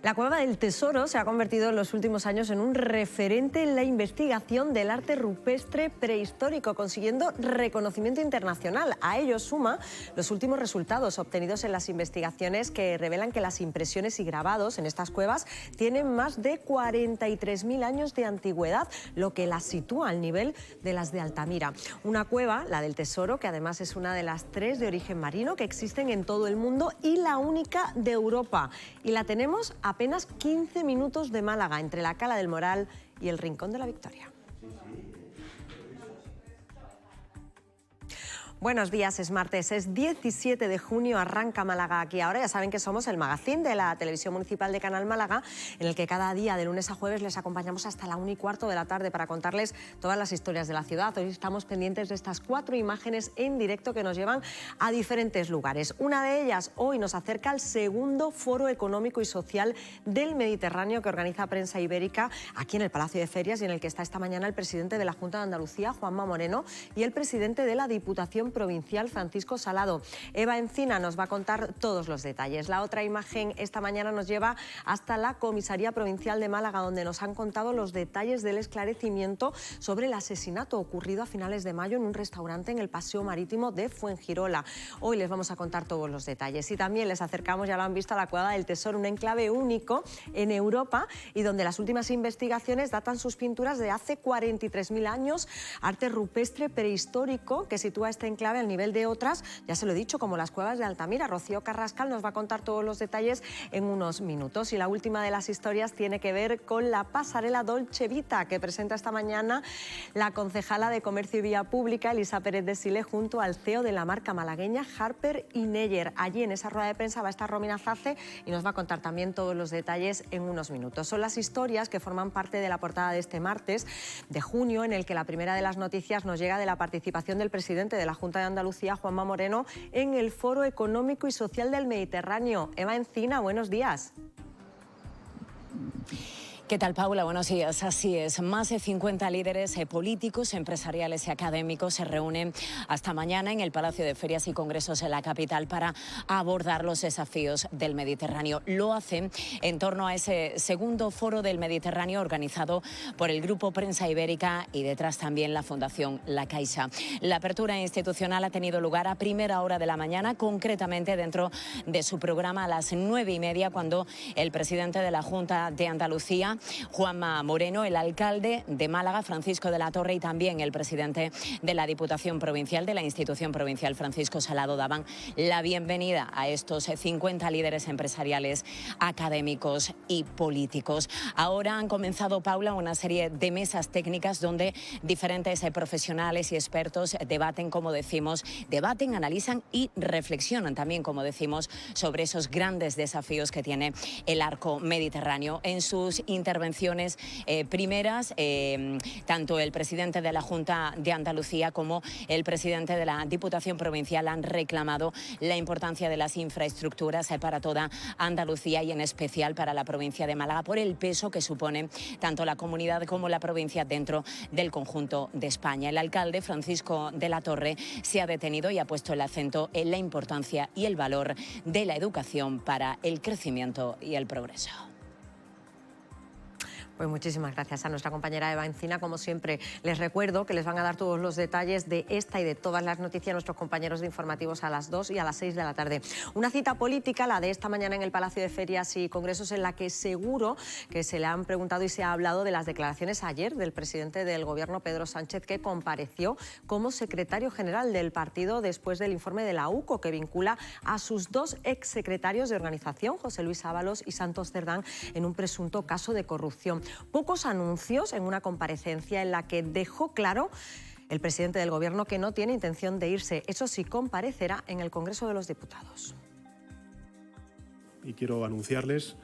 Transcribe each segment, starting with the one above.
La Cueva del Tesoro se ha convertido en los últimos años en un referente en la investigación del arte rupestre prehistórico, consiguiendo reconocimiento internacional. A ello suma los últimos resultados obtenidos en las investigaciones que revelan que las impresiones y grabados en estas cuevas tienen más de 43.000 años de antigüedad, lo que las sitúa al nivel de las de Altamira. Una cueva, la del Tesoro, que además es una de las 3 de origen marino que existen en todo el mundo y la única de Europa. Y la tenemos a apenas 15 minutos de Málaga, entre la Cala del Moral y el Rincón de la Victoria. Buenos días, es martes, es 17 de junio, arranca Málaga aquí ahora. Ya saben que somos el magazín de la Televisión Municipal de Canal Málaga, en el que cada día de lunes a jueves les acompañamos hasta la 1:15 de la tarde para contarles todas las historias de la ciudad. Hoy estamos pendientes de estas 4 imágenes en directo que nos llevan a diferentes lugares. Una de ellas hoy nos acerca al segundo Foro Económico y Social del Mediterráneo que organiza Prensa Ibérica aquí en el Palacio de Ferias, y en el que está esta mañana el presidente de la Junta de Andalucía, Juanma Moreno, y el presidente de la Diputación Provincial, Francisco Salado. Eva Encina nos va a contar todos los detalles. La otra imagen esta mañana nos lleva hasta la Comisaría Provincial de Málaga, donde nos han contado los detalles del esclarecimiento sobre el asesinato ocurrido a finales de mayo en un restaurante en el Paseo Marítimo de Fuengirola. Hoy les vamos a contar todos los detalles y también les acercamos, ya lo han visto, a la Cueva del Tesoro, un enclave único en Europa y donde las últimas investigaciones datan sus pinturas de hace 43.000 años, arte rupestre prehistórico que sitúa este enclave al nivel de otras, ya se lo he dicho, como las cuevas de Altamira. Rocío Carrascal nos va a contar todos los detalles en unos minutos. Y la última de las historias tiene que ver con la pasarela Dolce Vita que presenta esta mañana la concejala de Comercio y Vía Pública, Elisa Pérez de Sile, junto al CEO de la marca malagueña, Harper y Neyer. Allí en esa rueda de prensa va a estar Romina Zace y nos va a contar también todos los detalles en unos minutos. Son las historias que forman parte de la portada de este martes de junio, en el que la primera de las noticias nos llega de la participación del presidente de la Junta de Andalucía, Juanma Moreno, en el Foro Económico y Social del Mediterráneo. Eva Encina, buenos días. ¿Qué tal, Paula? Buenos días. Así es, más de 50 líderes políticos, empresariales y académicos se reúnen hasta mañana en el Palacio de Ferias y Congresos en la capital para abordar los desafíos del Mediterráneo. Lo hacen en torno a ese segundo Foro del Mediterráneo organizado por el Grupo Prensa Ibérica y detrás también la Fundación La Caixa. La apertura institucional ha tenido lugar a primera hora de la mañana, concretamente dentro de su programa a las 9:30, cuando el presidente de la Junta de Andalucía, Juanma Moreno, el alcalde de Málaga, Francisco de la Torre, y también el presidente de la Diputación Provincial, de la institución provincial, Francisco Salado, daban la bienvenida a estos 50 líderes empresariales, académicos y políticos. Ahora han comenzado, Paula, una serie de mesas técnicas donde diferentes profesionales y expertos debaten, como decimos, analizan y reflexionan también, como decimos, sobre esos grandes desafíos que tiene el arco mediterráneo. En sus intervenciones primeras, tanto el presidente de la Junta de Andalucía como el presidente de la Diputación Provincial han reclamado la importancia de las infraestructuras para toda Andalucía y en especial para la provincia de Málaga, por el peso que supone tanto la comunidad como la provincia dentro del conjunto de España. El alcalde, Francisco de la Torre, se ha detenido y ha puesto el acento en la importancia y el valor de la educación para el crecimiento y el progreso. Pues muchísimas gracias a nuestra compañera Eva Encina. Como siempre, les recuerdo que les van a dar todos los detalles de esta y de todas las noticias nuestros compañeros de informativos a las 2 y a las 6 de la tarde. Una cita política, la de esta mañana en el Palacio de Ferias y Congresos, en la que seguro que se le han preguntado y se ha hablado de las declaraciones ayer del presidente del Gobierno, Pedro Sánchez, que compareció como secretario general del partido después del informe de la UCO, que vincula a sus 2 exsecretarios de organización, José Luis Ábalos y Santos Cerdán, en un presunto caso de corrupción. Pocos anuncios en una comparecencia en la que dejó claro el presidente del Gobierno que no tiene intención de irse. Eso sí, comparecerá en el Congreso de los Diputados. Y quiero anunciarles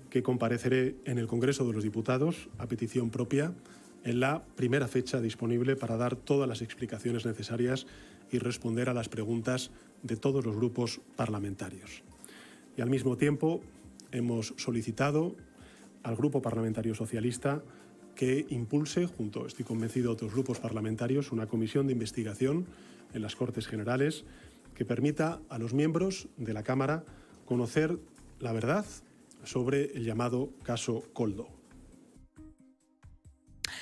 que compareceré en el Congreso de los Diputados a petición propia en la primera fecha disponible para dar todas las explicaciones necesarias y responder a las preguntas de todos los grupos parlamentarios. Y al mismo tiempo hemos solicitado al Grupo Parlamentario Socialista que impulse, junto, estoy convencido, a otros grupos parlamentarios, una comisión de investigación en las Cortes Generales que permita a los miembros de la Cámara conocer la verdad sobre el llamado caso Koldo.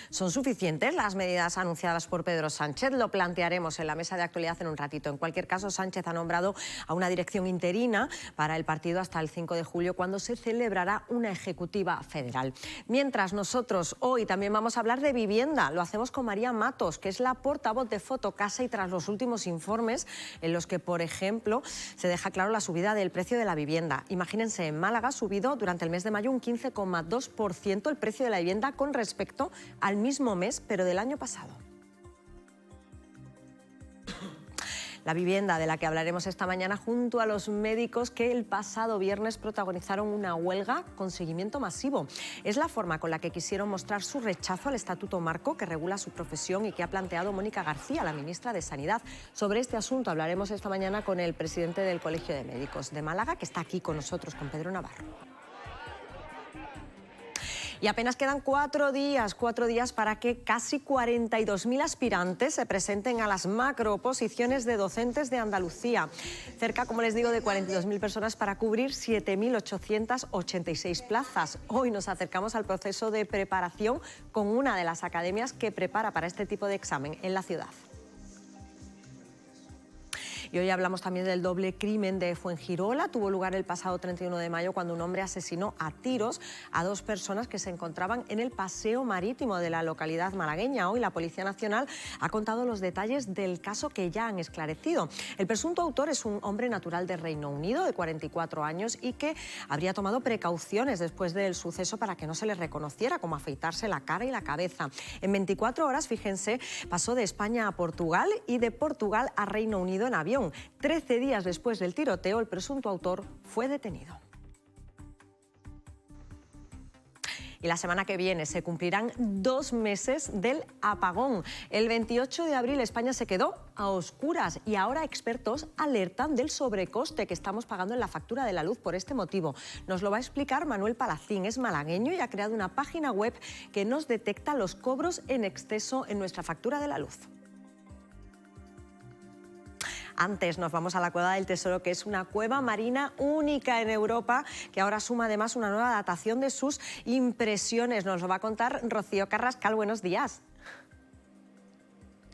¿Son suficientes las medidas anunciadas por Pedro Sánchez? Lo plantearemos en la mesa de actualidad en un ratito. En cualquier caso, Sánchez ha nombrado a una dirección interina para el partido hasta el 5 de julio, cuando se celebrará una ejecutiva federal. Mientras, nosotros hoy también vamos a hablar de vivienda. Lo hacemos con María Matos, que es la portavoz de Fotocasa, y tras los últimos informes en los que, por ejemplo, se deja claro la subida del precio de la vivienda. Imagínense, en Málaga ha subido durante el mes de mayo un 15,2% el precio de la vivienda con respecto al mismo mes, pero del año pasado. La vivienda, de la que hablaremos esta mañana junto a los médicos que el pasado viernes protagonizaron una huelga con seguimiento masivo. Es la forma con la que quisieron mostrar su rechazo al estatuto marco que regula su profesión y que ha planteado Mónica García, la ministra de Sanidad. Sobre este asunto hablaremos esta mañana con el presidente del Colegio de Médicos de Málaga, que está aquí con nosotros, con Pedro Navarro. Y apenas quedan 4 días para que casi 42.000 aspirantes se presenten a las macrooposiciones de docentes de Andalucía. Cerca, como les digo, de 42.000 personas para cubrir 7.886 plazas. Hoy nos acercamos al proceso de preparación con una de las academias que prepara para este tipo de examen en la ciudad. Y hoy hablamos también del doble crimen de Fuengirola. Tuvo lugar el pasado 31 de mayo cuando un hombre asesinó a tiros a 2 personas que se encontraban en el paseo marítimo de la localidad malagueña. Hoy la Policía Nacional ha contado los detalles del caso que ya han esclarecido. El presunto autor es un hombre natural de Reino Unido de 44 años y que habría tomado precauciones después del suceso para que no se le reconociera, como afeitarse la cara y la cabeza. En 24 horas, fíjense, pasó de España a Portugal y de Portugal a Reino Unido en avión. 13 días después del tiroteo, el presunto autor fue detenido. Y la semana que viene se cumplirán 2 meses del apagón. El 28 de abril España se quedó a oscuras y ahora expertos alertan del sobrecoste que estamos pagando en la factura de la luz por este motivo. Nos lo va a explicar Manuel Palacín, es malagueño y ha creado una página web que nos detecta los cobros en exceso en nuestra factura de la luz. Antes nos vamos a la Cueva del Tesoro, que es una cueva marina única en Europa, que ahora suma además una nueva datación de sus impresiones. Nos lo va a contar Rocío Carrascal. Buenos días.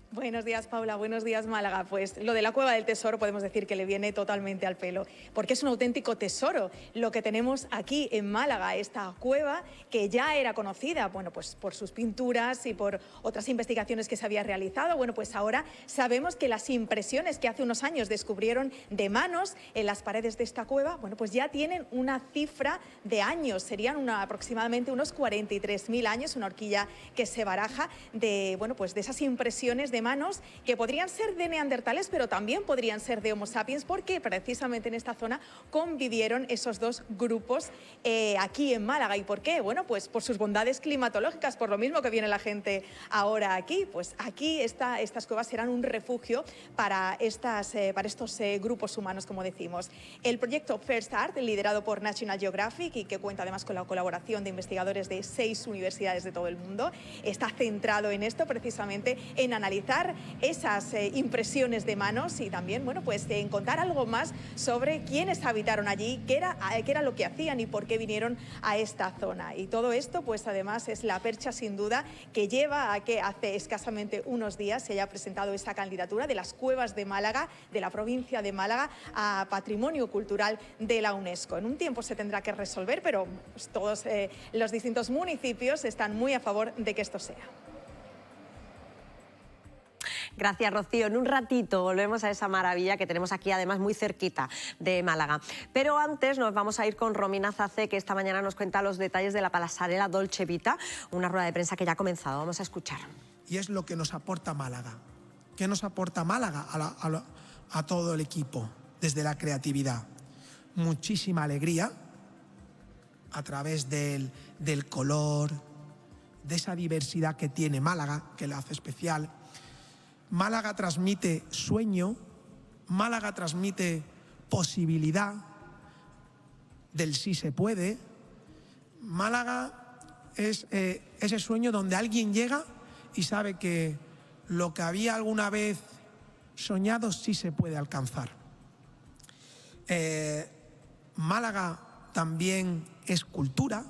Buenos días, Paula. Buenos días, Málaga. Pues lo de la Cueva del Tesoro podemos decir que le viene totalmente al pelo, porque es un auténtico tesoro lo que tenemos aquí en Málaga, esta cueva que ya era conocida, bueno, pues por sus pinturas y por otras investigaciones que se había realizado. Bueno, pues ahora sabemos que las impresiones que hace unos años descubrieron de manos en las paredes de esta cueva, bueno, pues ya tienen una cifra de años, serían aproximadamente unos 43.000 años, una horquilla que se baraja de, bueno, pues de esas impresiones de manos que podrían ser de neandertales, pero también podrían ser de Homo sapiens, porque precisamente en esta zona convivieron esos 2 grupos aquí en Málaga. ¿Y por qué? Bueno, pues por sus bondades climatológicas, por lo mismo que viene la gente ahora aquí. Pues aquí estas cuevas serán un refugio para estos grupos humanos, como decimos. El proyecto First Art, liderado por National Geographic y que cuenta además con la colaboración de investigadores de 6 universidades de todo el mundo, está centrado en esto, precisamente en analizar esas impresiones de manos y también, bueno, pues en contar algo más sobre quiénes habitaron allí, qué era lo que hacían y por qué vinieron a esta zona. Y todo esto, pues además es la percha sin duda que lleva a que hace escasamente unos días se haya presentado esa candidatura de las cuevas de Málaga, de la provincia de Málaga, a Patrimonio Cultural de la UNESCO. En un tiempo se tendrá que resolver, pero pues, todos los distintos municipios están muy a favor de que esto sea. Gracias, Rocío. En un ratito volvemos a esa maravilla que tenemos aquí, además, muy cerquita de Málaga. Pero antes nos vamos a ir con Romina Zacé, que esta mañana nos cuenta los detalles de la pasarela Dolce Vita, una rueda de prensa que ya ha comenzado. Vamos a escuchar. Y es lo que nos aporta Málaga. ¿Qué nos aporta Málaga a todo el equipo desde la creatividad? Muchísima alegría a través del color, de esa diversidad que tiene Málaga, que la hace especial. Málaga transmite sueño, Málaga transmite posibilidad del sí se puede. Málaga es ese sueño donde alguien llega y sabe que lo que había alguna vez soñado sí se puede alcanzar. Málaga también es cultura,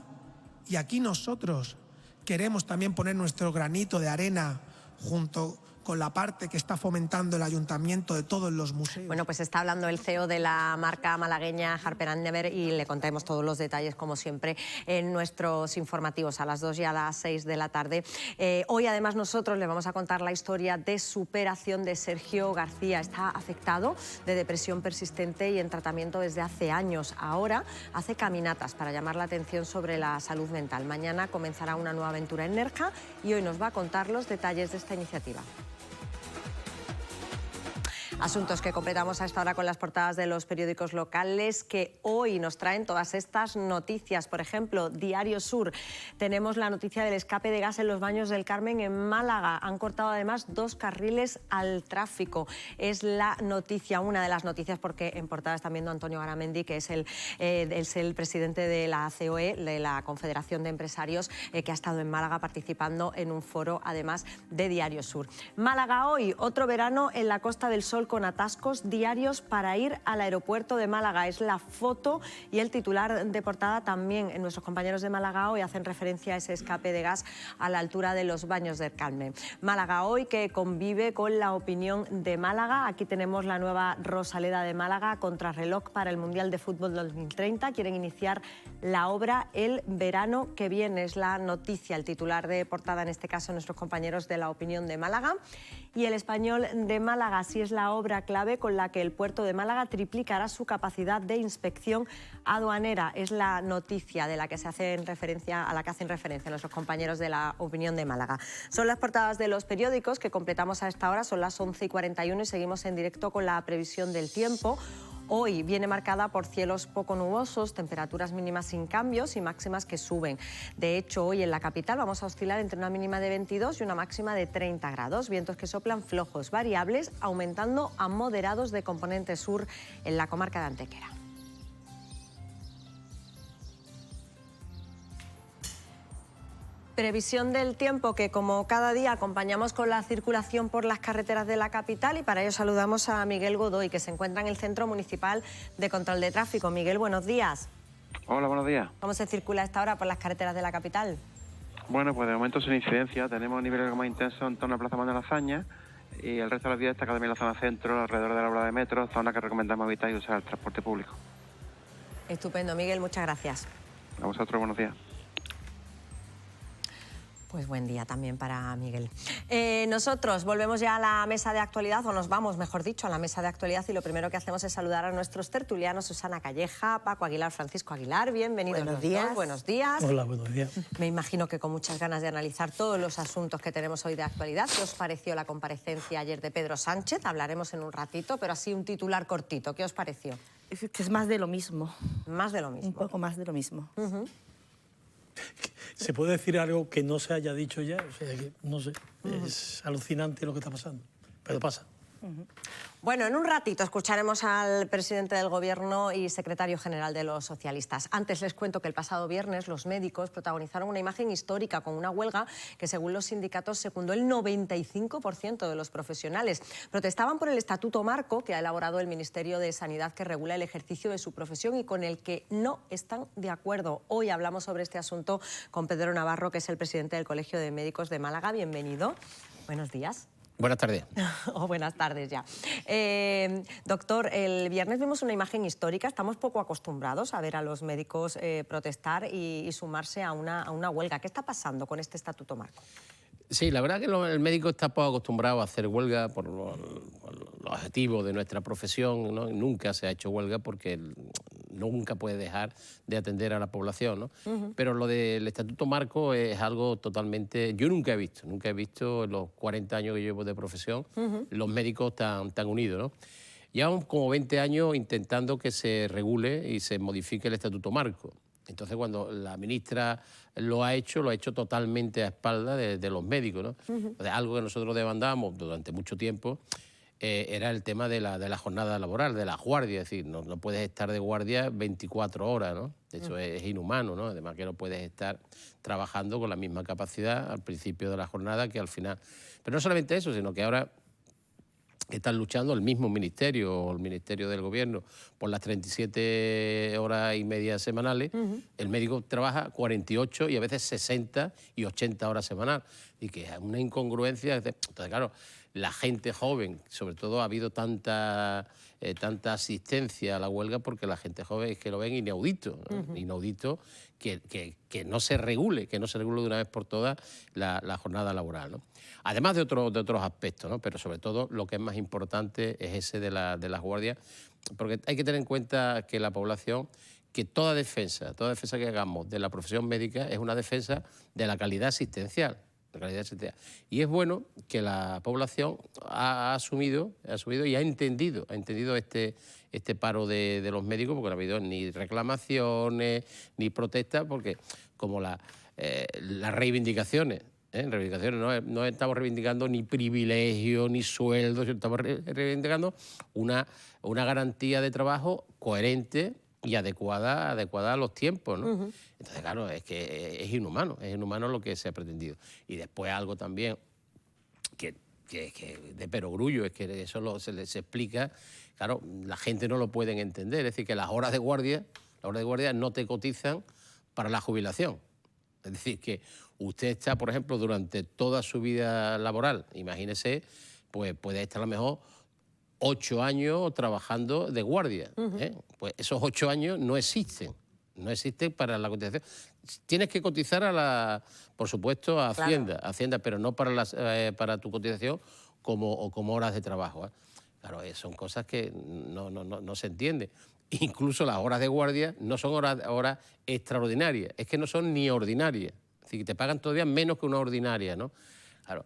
y aquí nosotros queremos también poner nuestro granito de arena junto con la parte que está fomentando el ayuntamiento de todos los museos. Bueno, pues está hablando el CEO de la marca malagueña Harper & Never y le contaremos todos los detalles, como siempre, en nuestros informativos a las 2 y a las 6 de la tarde. Hoy, además, nosotros le vamos a contar la historia de superación de Sergio García. Está afectado de depresión persistente y en tratamiento desde hace años. Ahora hace caminatas para llamar la atención sobre la salud mental. Mañana comenzará una nueva aventura en Nerja y hoy nos va a contar los detalles de esta iniciativa. Asuntos que completamos a esta hora con las portadas de los periódicos locales que hoy nos traen todas estas noticias. Por ejemplo, Diario Sur, tenemos la noticia del escape de gas en los Baños del Carmen en Málaga. Han cortado además 2 carriles al tráfico. Es la noticia, una de las noticias, porque en portada están viendo a Antonio Garamendi, que es el presidente de la COE, de la Confederación de Empresarios, que ha estado en Málaga participando en un foro, además de Diario Sur. Málaga hoy, otro verano en la Costa del Sol con atascos diarios para ir al aeropuerto de Málaga. Es la foto y el titular de portada también. Nuestros compañeros de Málaga hoy hacen referencia a ese escape de gas a la altura de los Baños del Carmen. Málaga hoy, que convive con la opinión de Málaga. Aquí tenemos la nueva Rosaleda de Málaga, contrarreloj para el Mundial de Fútbol 2030. Quieren iniciar la obra el verano que viene. Es la noticia, el titular de portada, en este caso, nuestros compañeros de la opinión de Málaga. Y El Español de Málaga, sí, es la obra clave con la que el puerto de Málaga triplicará su capacidad de inspección aduanera. Es la noticia de la que se hacen referencia, a la que hacen referencia nuestros compañeros de la opinión de Málaga. Son las portadas de los periódicos que completamos a esta hora. Son las 11:41 y seguimos en directo con la previsión del tiempo. Hoy viene marcada por cielos poco nubosos, temperaturas mínimas sin cambios y máximas que suben. De hecho, hoy en la capital vamos a oscilar entre una mínima de 22 y una máxima de 30 grados. Vientos que soplan flojos, variables, aumentando a moderados de componente sur en la comarca de Antequera. Previsión del tiempo que, como cada día, acompañamos con la circulación por las carreteras de la capital, y para ello saludamos a Miguel Godoy, que se encuentra en el Centro Municipal de Control de Tráfico. Miguel, buenos días. Hola, buenos días. ¿Cómo se circula a esta hora por las carreteras de la capital? Bueno, pues de momento sin incidencia. Tenemos niveles algo más intensos en torno a Plaza Manuel Azaña y el resto de las vías destaca también la zona centro, alrededor de la obra de metro, zona que recomendamos evitar y usar el transporte público. Estupendo, Miguel, muchas gracias. A vosotros, buenos días. Pues buen día también para Miguel. Nosotros volvemos ya a la mesa de actualidad, o nos vamos, mejor dicho, a la mesa de actualidad, y lo primero que hacemos es saludar a nuestros tertulianos, Susana Calleja, Paco Aguilar, Francisco Aguilar. Bienvenidos. Buenos días. Buenos días. Hola, buenos días. Me imagino que con muchas ganas de analizar todos los asuntos que tenemos hoy de actualidad. ¿Qué os pareció la comparecencia ayer de Pedro Sánchez? Hablaremos en un ratito, pero así un titular cortito. ¿Qué os pareció? Es que es más de lo mismo. Más de lo mismo. Un poco más de lo mismo. ¿Se puede decir algo que no se haya dicho ya? O sea, que, no sé, es alucinante lo que está pasando, pero pasa. Bueno, en un ratito escucharemos al presidente del Gobierno y secretario general de los socialistas. Antes les cuento que el pasado viernes los médicos protagonizaron una imagen histórica con una huelga que, según los sindicatos, secundó el 95% de los profesionales. Protestaban por el Estatuto Marco que ha elaborado el Ministerio de Sanidad, que regula el ejercicio de su profesión y con el que no están de acuerdo. Hoy hablamos sobre este asunto con Pedro Navarro, que es el presidente del Colegio de Médicos de Málaga. Bienvenido. Buenos días. Buenas tardes. O buenas tardes ya. Doctor, el viernes vimos una imagen histórica. Estamos poco acostumbrados a ver a los médicos protestar y sumarse a una huelga. ¿Qué está pasando con este Estatuto Marco? Sí, la verdad que el médico está poco acostumbrado a hacer huelga por los objetivos de nuestra profesión, ¿no? Nunca se ha hecho huelga porque nunca puede dejar de atender a la población, ¿no? Pero lo del Estatuto Marco es algo totalmente... Yo nunca he visto en los 40 años que llevo de profesión los médicos tan unidos, ¿no? Llevamos como 20 años intentando que se regule y se modifique el Estatuto Marco. Entonces, cuando la ministra lo ha hecho totalmente a espaldas de los médicos, ¿no? O sea, algo que nosotros demandábamos durante mucho tiempo era el tema de la jornada laboral, de la guardia. Es decir, no puedes estar de guardia 24 horas, ¿no? De hecho, es inhumano, ¿no? Además que no puedes estar trabajando con la misma capacidad al principio de la jornada que al final. Pero no solamente eso, sino que ahora están luchando el mismo ministerio o el Ministerio del Gobierno por las 37 horas y media semanales. El médico trabaja 48 y a veces 60 y 80 horas semanales. Y que es una incongruencia. Entonces, claro, la gente joven, sobre todo ha habido tanta asistencia a la huelga porque la gente joven es que lo ven inaudito, ¿no? Inaudito que no se regule, de una vez por todas la jornada laboral, ¿no? Además de otros aspectos, ¿no? Pero sobre todo lo que es más importante es ese de las guardias, porque hay que tener en cuenta que la población, que toda defensa que hagamos de la profesión médica es una defensa de la calidad asistencial. Y es bueno que la población ha asumido y ha entendido este paro de los médicos, porque no ha habido ni reclamaciones ni protestas, porque como las reivindicaciones, no estamos reivindicando ni privilegios ni sueldos, estamos reivindicando una garantía de trabajo coherente y adecuada a los tiempos, ¿no? Entonces, claro, es que es inhumano lo que se ha pretendido. Y después algo también que de perogrullo, es que eso se explica, claro, la gente no lo pueden entender, es decir, que las horas de guardia no te cotizan para la jubilación. Es decir, que usted está, por ejemplo, durante toda su vida laboral, imagínese, pues puede estar a lo mejor 8 años trabajando de guardia. Pues esos 8 años no existen para la cotización. Tienes que cotizar por supuesto, a Hacienda, claro. Pero no para tu cotización como horas de trabajo, ¿eh? Claro, son cosas que no se entienden. Incluso las horas de guardia no son horas extraordinarias, es que no son ni ordinarias. Es decir, que te pagan todavía menos que una ordinaria, ¿no? Claro.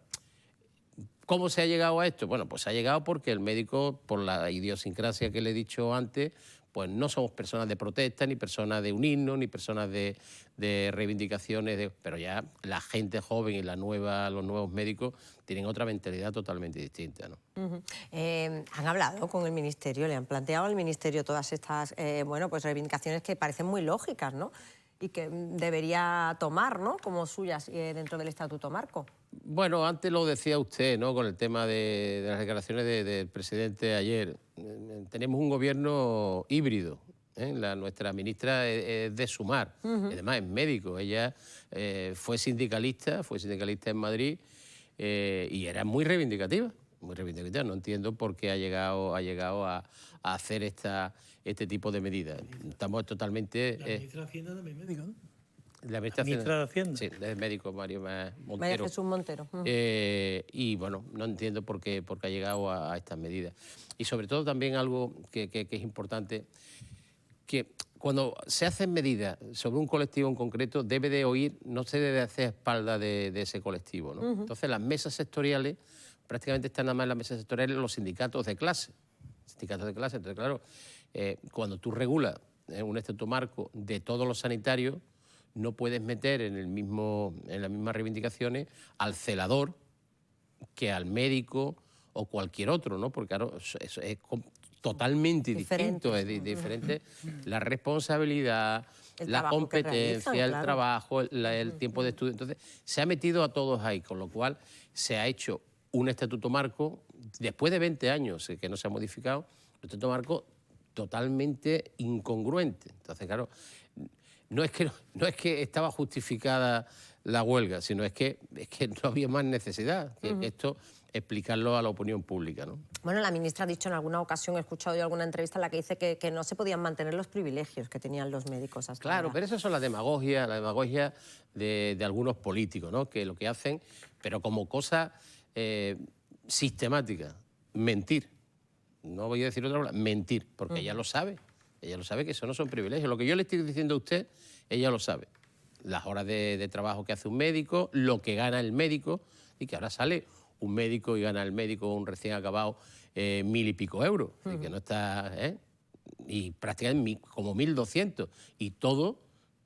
¿Cómo se ha llegado a esto? Bueno, pues se ha llegado porque el médico, por la idiosincrasia que le he dicho antes, pues no somos personas de protesta, ni personas de unirnos, ni personas de reivindicaciones, pero ya la gente joven y los nuevos médicos tienen otra mentalidad totalmente distinta, ¿no? Han hablado con el Ministerio, le han planteado al Ministerio todas estas pues reivindicaciones que parecen muy lógicas, ¿no? Y que debería tomar, ¿no?, como suyas dentro del Estatuto Marco. Bueno, antes lo decía usted, ¿no?, con el tema de las declaraciones del presidente ayer. Tenemos un gobierno híbrido, ¿eh? Nuestra ministra es de Sumar, además es médico. Ella fue sindicalista en Madrid y era muy reivindicativa. No entiendo por qué ha llegado a hacer este tipo de medidas. Estamos totalmente... La ministra de Hacienda también es médico, ¿no? La ministra de Hacienda. Sí, es médico, María Montero. María Jesús Montero. Y bueno, no entiendo por qué ha llegado a estas medidas. Y sobre todo también algo que es importante, que cuando se hacen medidas sobre un colectivo en concreto, no se debe hacer a espaldas de ese colectivo, ¿no? Entonces las mesas sectoriales, prácticamente están nada más en las mesas sectoriales los sindicatos de clase. Entonces, claro, cuando tú regulas un estatuto marco de todos los sanitarios, no puedes meter en las mismas reivindicaciones al celador que al médico o cualquier otro, ¿no? Porque claro, eso es totalmente distinto, es diferente la responsabilidad, la competencia, el trabajo, el tiempo de estudio. Entonces, se ha metido a todos ahí, con lo cual se ha hecho un estatuto marco, después de 20 años que no se ha modificado, un estatuto marco totalmente incongruente. Entonces, claro, no es que estaba justificada la huelga, sino es que no había más necesidad que esto explicarlo a la opinión pública, ¿no? Bueno, la ministra ha dicho en alguna ocasión, he escuchado yo alguna entrevista en la que dice que no se podían mantener los privilegios que tenían los médicos hasta Claro, ahora. pero eso son la demagogia de algunos políticos, ¿no? Que lo que hacen, pero como cosa sistemática, mentir. No voy a decir otra palabra, mentir, porque ella lo sabe. Ella lo sabe que eso no son privilegios. Lo que yo le estoy diciendo a usted, ella lo sabe. Las horas de trabajo que hace un médico, lo que gana el médico, y que ahora sale un médico y gana el médico un recién acabado 1.000 y pico euros, que no está... Y prácticamente como 1.200. Y todo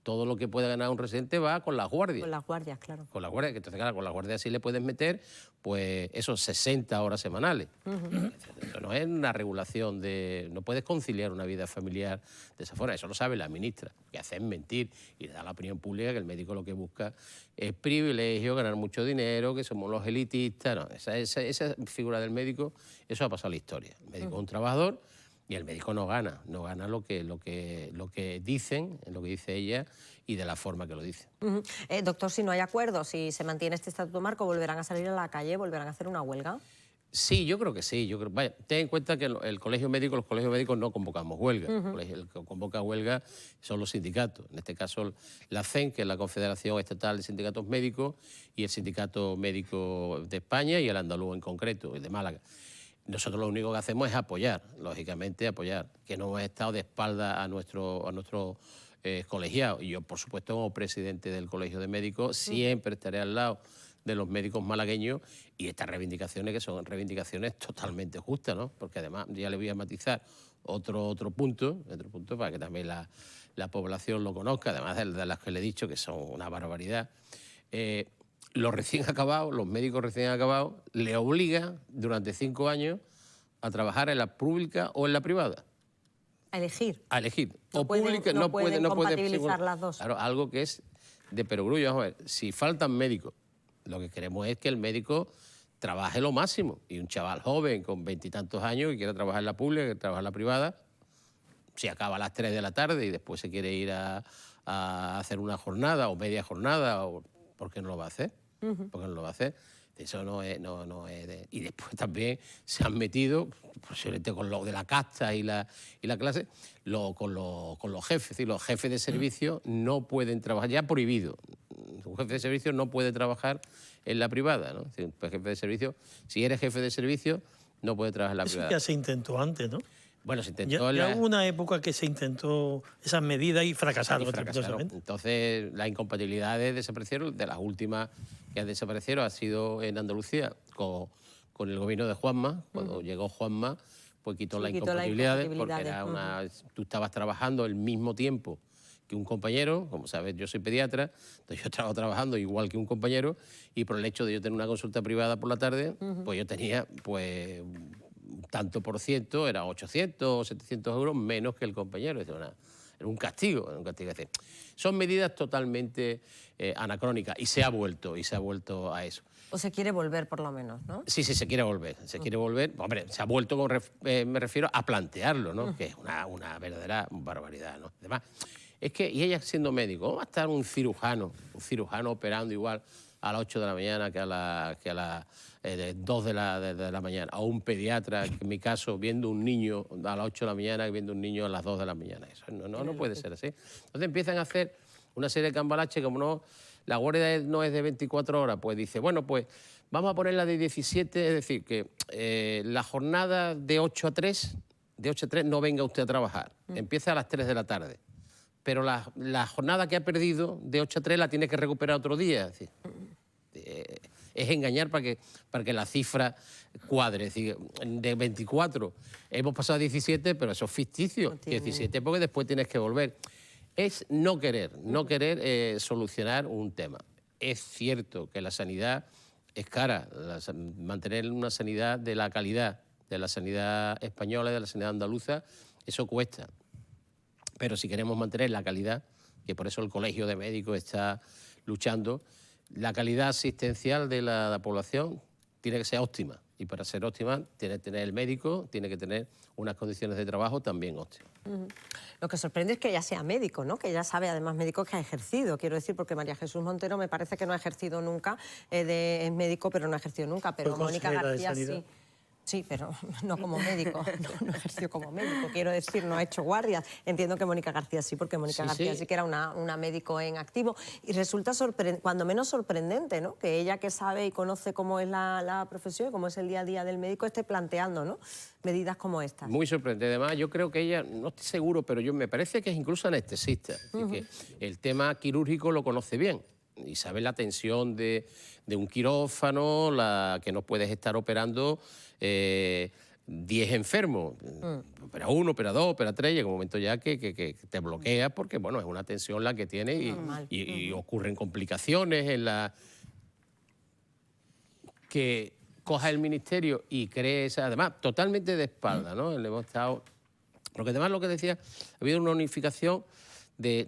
todo lo que puede ganar un residente va con las guardias. Con las guardias, claro. Con las guardias, que entonces, claro, con las guardias sí le puedes meter, pues, esos 60 horas semanales. Eso no es una regulación de... No puedes conciliar una vida familiar de esa forma. Eso lo sabe la ministra, que hace es mentir y le da a la opinión pública que el médico lo que busca es privilegio, ganar mucho dinero, que somos los elitistas. No, esa figura del médico, eso ha pasado a la historia. El médico es un trabajador y el médico no gana lo que dicen, lo que dice ella y de la forma que lo dice. Doctor, si no hay acuerdo, si se mantiene este estatuto marco, ¿volverán a salir a la calle, volverán a hacer una huelga? Sí, yo creo que sí. Vaya, ten en cuenta que los colegios médicos no convocamos huelga. El que convoca huelga son los sindicatos. En este caso, la CEN, que es la Confederación Estatal de Sindicatos Médicos, y el Sindicato Médico de España y el andaluz en concreto, el de Málaga. Nosotros lo único que hacemos es apoyar, lógicamente apoyar, que no hemos estado de espalda a nuestro colegiados. Y yo, por supuesto, como presidente del Colegio de Médicos, siempre estaré al lado de los médicos malagueños y estas reivindicaciones, que son reivindicaciones totalmente justas, ¿no? Porque además, ya le voy a matizar otro punto para que también la población lo conozca, además de las que le he dicho, que son una barbaridad. Los recién acabados, los médicos recién acabados, le obligan durante 5 años a trabajar en la pública o en la privada. A elegir. A elegir. No pueden compatibilizar las dos. Claro, algo que es de perogrullo. Vamos a ver, si faltan médicos, lo que queremos es que el médico trabaje lo máximo. Y un chaval joven con 20 y tantos años que quiera trabajar en la pública, que quiera trabajar en la privada, si acaba a las 3 de la tarde y después se quiere ir a hacer una jornada o media jornada, ¿por qué no lo va a hacer? ¿Por qué no lo va a hacer? Eso no es de... Y después también se han metido, posiblemente con lo de la casta y la clase, con los jefes. Es decir, los jefes de servicio no pueden trabajar, ya prohibido. Un jefe de servicio no puede trabajar en la privada, ¿no? Es decir, un jefe de servicio, si eres jefe de servicio, no puede trabajar en la privada. Eso ya se intentó antes, ¿no? Bueno, se intentó... Ya hubo una época que se intentó esas medidas y fracasaron. Entonces, las incompatibilidades desaparecieron. De las últimas que desaparecieron ha sido en Andalucía, con el gobierno de Juanma. Cuando llegó Juanma, pues quitó las incompatibilidades, porque era tú estabas trabajando al mismo tiempo que un compañero. Como sabes, yo soy pediatra, entonces yo estaba trabajando igual que un compañero, y por el hecho de yo tener una consulta privada por la tarde, pues yo tenía, pues... tanto por ciento, era 800 o 700 euros menos que el compañero. Era un castigo. Es decir, son medidas totalmente anacrónicas y se ha vuelto a eso. O se quiere volver, por lo menos, ¿no? Sí, se quiere volver. Se quiere volver. Hombre, se ha vuelto, me refiero a plantearlo, ¿no? Que es una verdadera barbaridad, ¿no? Además, es que, y ella siendo médico, ¿cómo va a estar un cirujano operando igual a las 8 de la mañana que a las 2 de la mañana? O un pediatra, que en mi caso, viendo un niño a las 8 de la mañana y viendo un niño a las 2 de la mañana. Eso no puede ser así. Entonces empiezan a hacer una serie de cambalaches, como no, la guardia no es de 24 horas, pues dice, bueno, pues vamos a ponerla de 17, es decir, que la jornada de 8 a 3 no venga usted a trabajar, empieza a las 3 de la tarde. Pero la jornada que ha perdido de 8 a 3 la tiene que recuperar otro día. Es decir, es engañar para que la cifra cuadre. Es decir, de 24 hemos pasado a 17, pero eso es ficticio. 17 porque después tienes que volver. Es no querer solucionar un tema. Es cierto que la sanidad es cara. Mantener una sanidad de la calidad de la sanidad española y de la sanidad andaluza, eso cuesta. Pero si queremos mantener la calidad, que por eso el Colegio de Médicos está luchando, la calidad asistencial de la población tiene que ser óptima. Y para ser óptima tiene que tener el médico, tiene que tener unas condiciones de trabajo también óptimas. Lo que sorprende es que ella sea médico, ¿no? Que ella sabe, además, médico que ha ejercido. Quiero decir, porque María Jesús Montero me parece que no ha ejercido nunca, es médico, pero no ha ejercido nunca. Pero Mónica García sí. Sí, pero no como médico, no ejerció como médico, quiero decir, no ha hecho guardias. Entiendo que Mónica García sí, porque Mónica García sí que era una médico en activo. Y resulta cuando menos sorprendente, ¿no? Que ella, que sabe y conoce cómo es la profesión y cómo es el día a día del médico, esté planteando, ¿no?, medidas como estas. Muy sorprendente. Además, yo creo que ella, no estoy seguro, pero me parece que es incluso anestesista. Que el tema quirúrgico lo conoce bien y sabe la tensión de un quirófano, que no puedes estar operando 10 enfermos, opera 1, opera 2, opera 3, llega un momento ya que te bloquea porque, bueno, es una tensión la que tiene y ocurren complicaciones en la... Que coja el ministerio y cree esa... Además, totalmente de espalda, ¿no? Le hemos estado... Porque además, lo que decía, ha habido una unificación de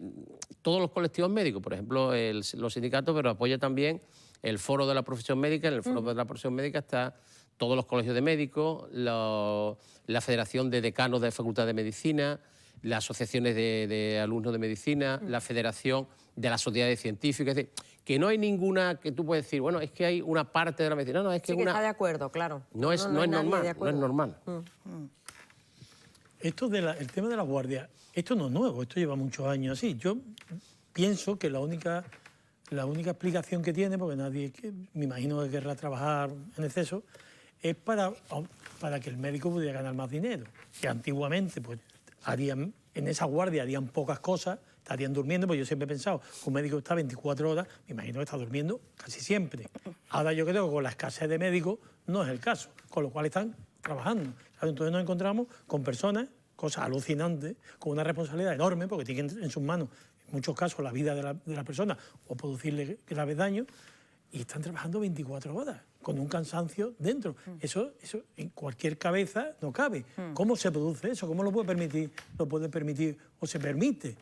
todos los colectivos médicos, por ejemplo, los sindicatos, pero apoya también el foro de la profesión médica. En el foro de la profesión médica está todos los colegios de médicos, la Federación de Decanos de Facultad de Medicina, las asociaciones de alumnos de medicina, la Federación de las Sociedades Científicas. Es decir, que no hay ninguna que tú puedes decir, bueno, es que hay una parte de la medicina. No, es que sí, que está de acuerdo, claro. No es normal, no es normal. Esto el tema de la guardia, esto no es nuevo, esto lleva muchos años así. Yo pienso que la única explicación que tiene, porque nadie, me imagino que querrá trabajar en exceso, es para que el médico pudiera ganar más dinero. Que antiguamente, pues, en esa guardia harían pocas cosas, estarían durmiendo, pues yo siempre he pensado que un médico está 24 horas, me imagino que está durmiendo casi siempre. Ahora yo creo que con la escasez de médicos no es el caso, con lo cual están trabajando. Claro, entonces nos encontramos con personas, cosas alucinantes, con una responsabilidad enorme, porque tienen en sus manos, en muchos casos, la vida de la persona o producirle graves daños, y están trabajando 24 horas, con un cansancio dentro. Eso en cualquier cabeza no cabe. ¿Cómo se produce eso? ¿Cómo lo puede permitir? ¿Lo puede permitir o se permite?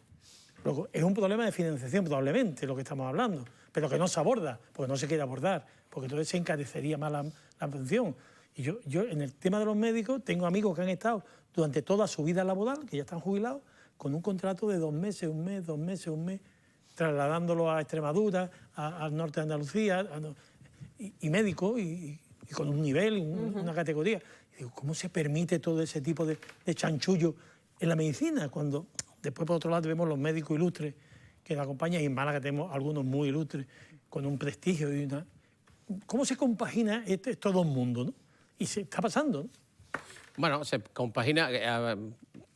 Luego, es un problema de financiación, probablemente, lo que estamos hablando, pero que no se aborda, porque no se quiere abordar, porque entonces se encarecería más la atención. Y yo, en el tema de los médicos, tengo amigos que han estado durante toda su vida laboral, que ya están jubilados, con un contrato de 2 meses, 1 mes, 2 meses, 1 mes, trasladándolo a Extremadura, al norte de Andalucía, y médicos, y con un nivel, una categoría. Y digo, ¿cómo se permite todo ese tipo de chanchullo en la medicina? Cuando después, por otro lado, vemos los médicos ilustres que nos acompañan, y en Málaga tenemos algunos muy ilustres, con un prestigio y una... ¿Cómo se compagina estos dos mundos, no? Y se está pasando, ¿no? Bueno, se compagina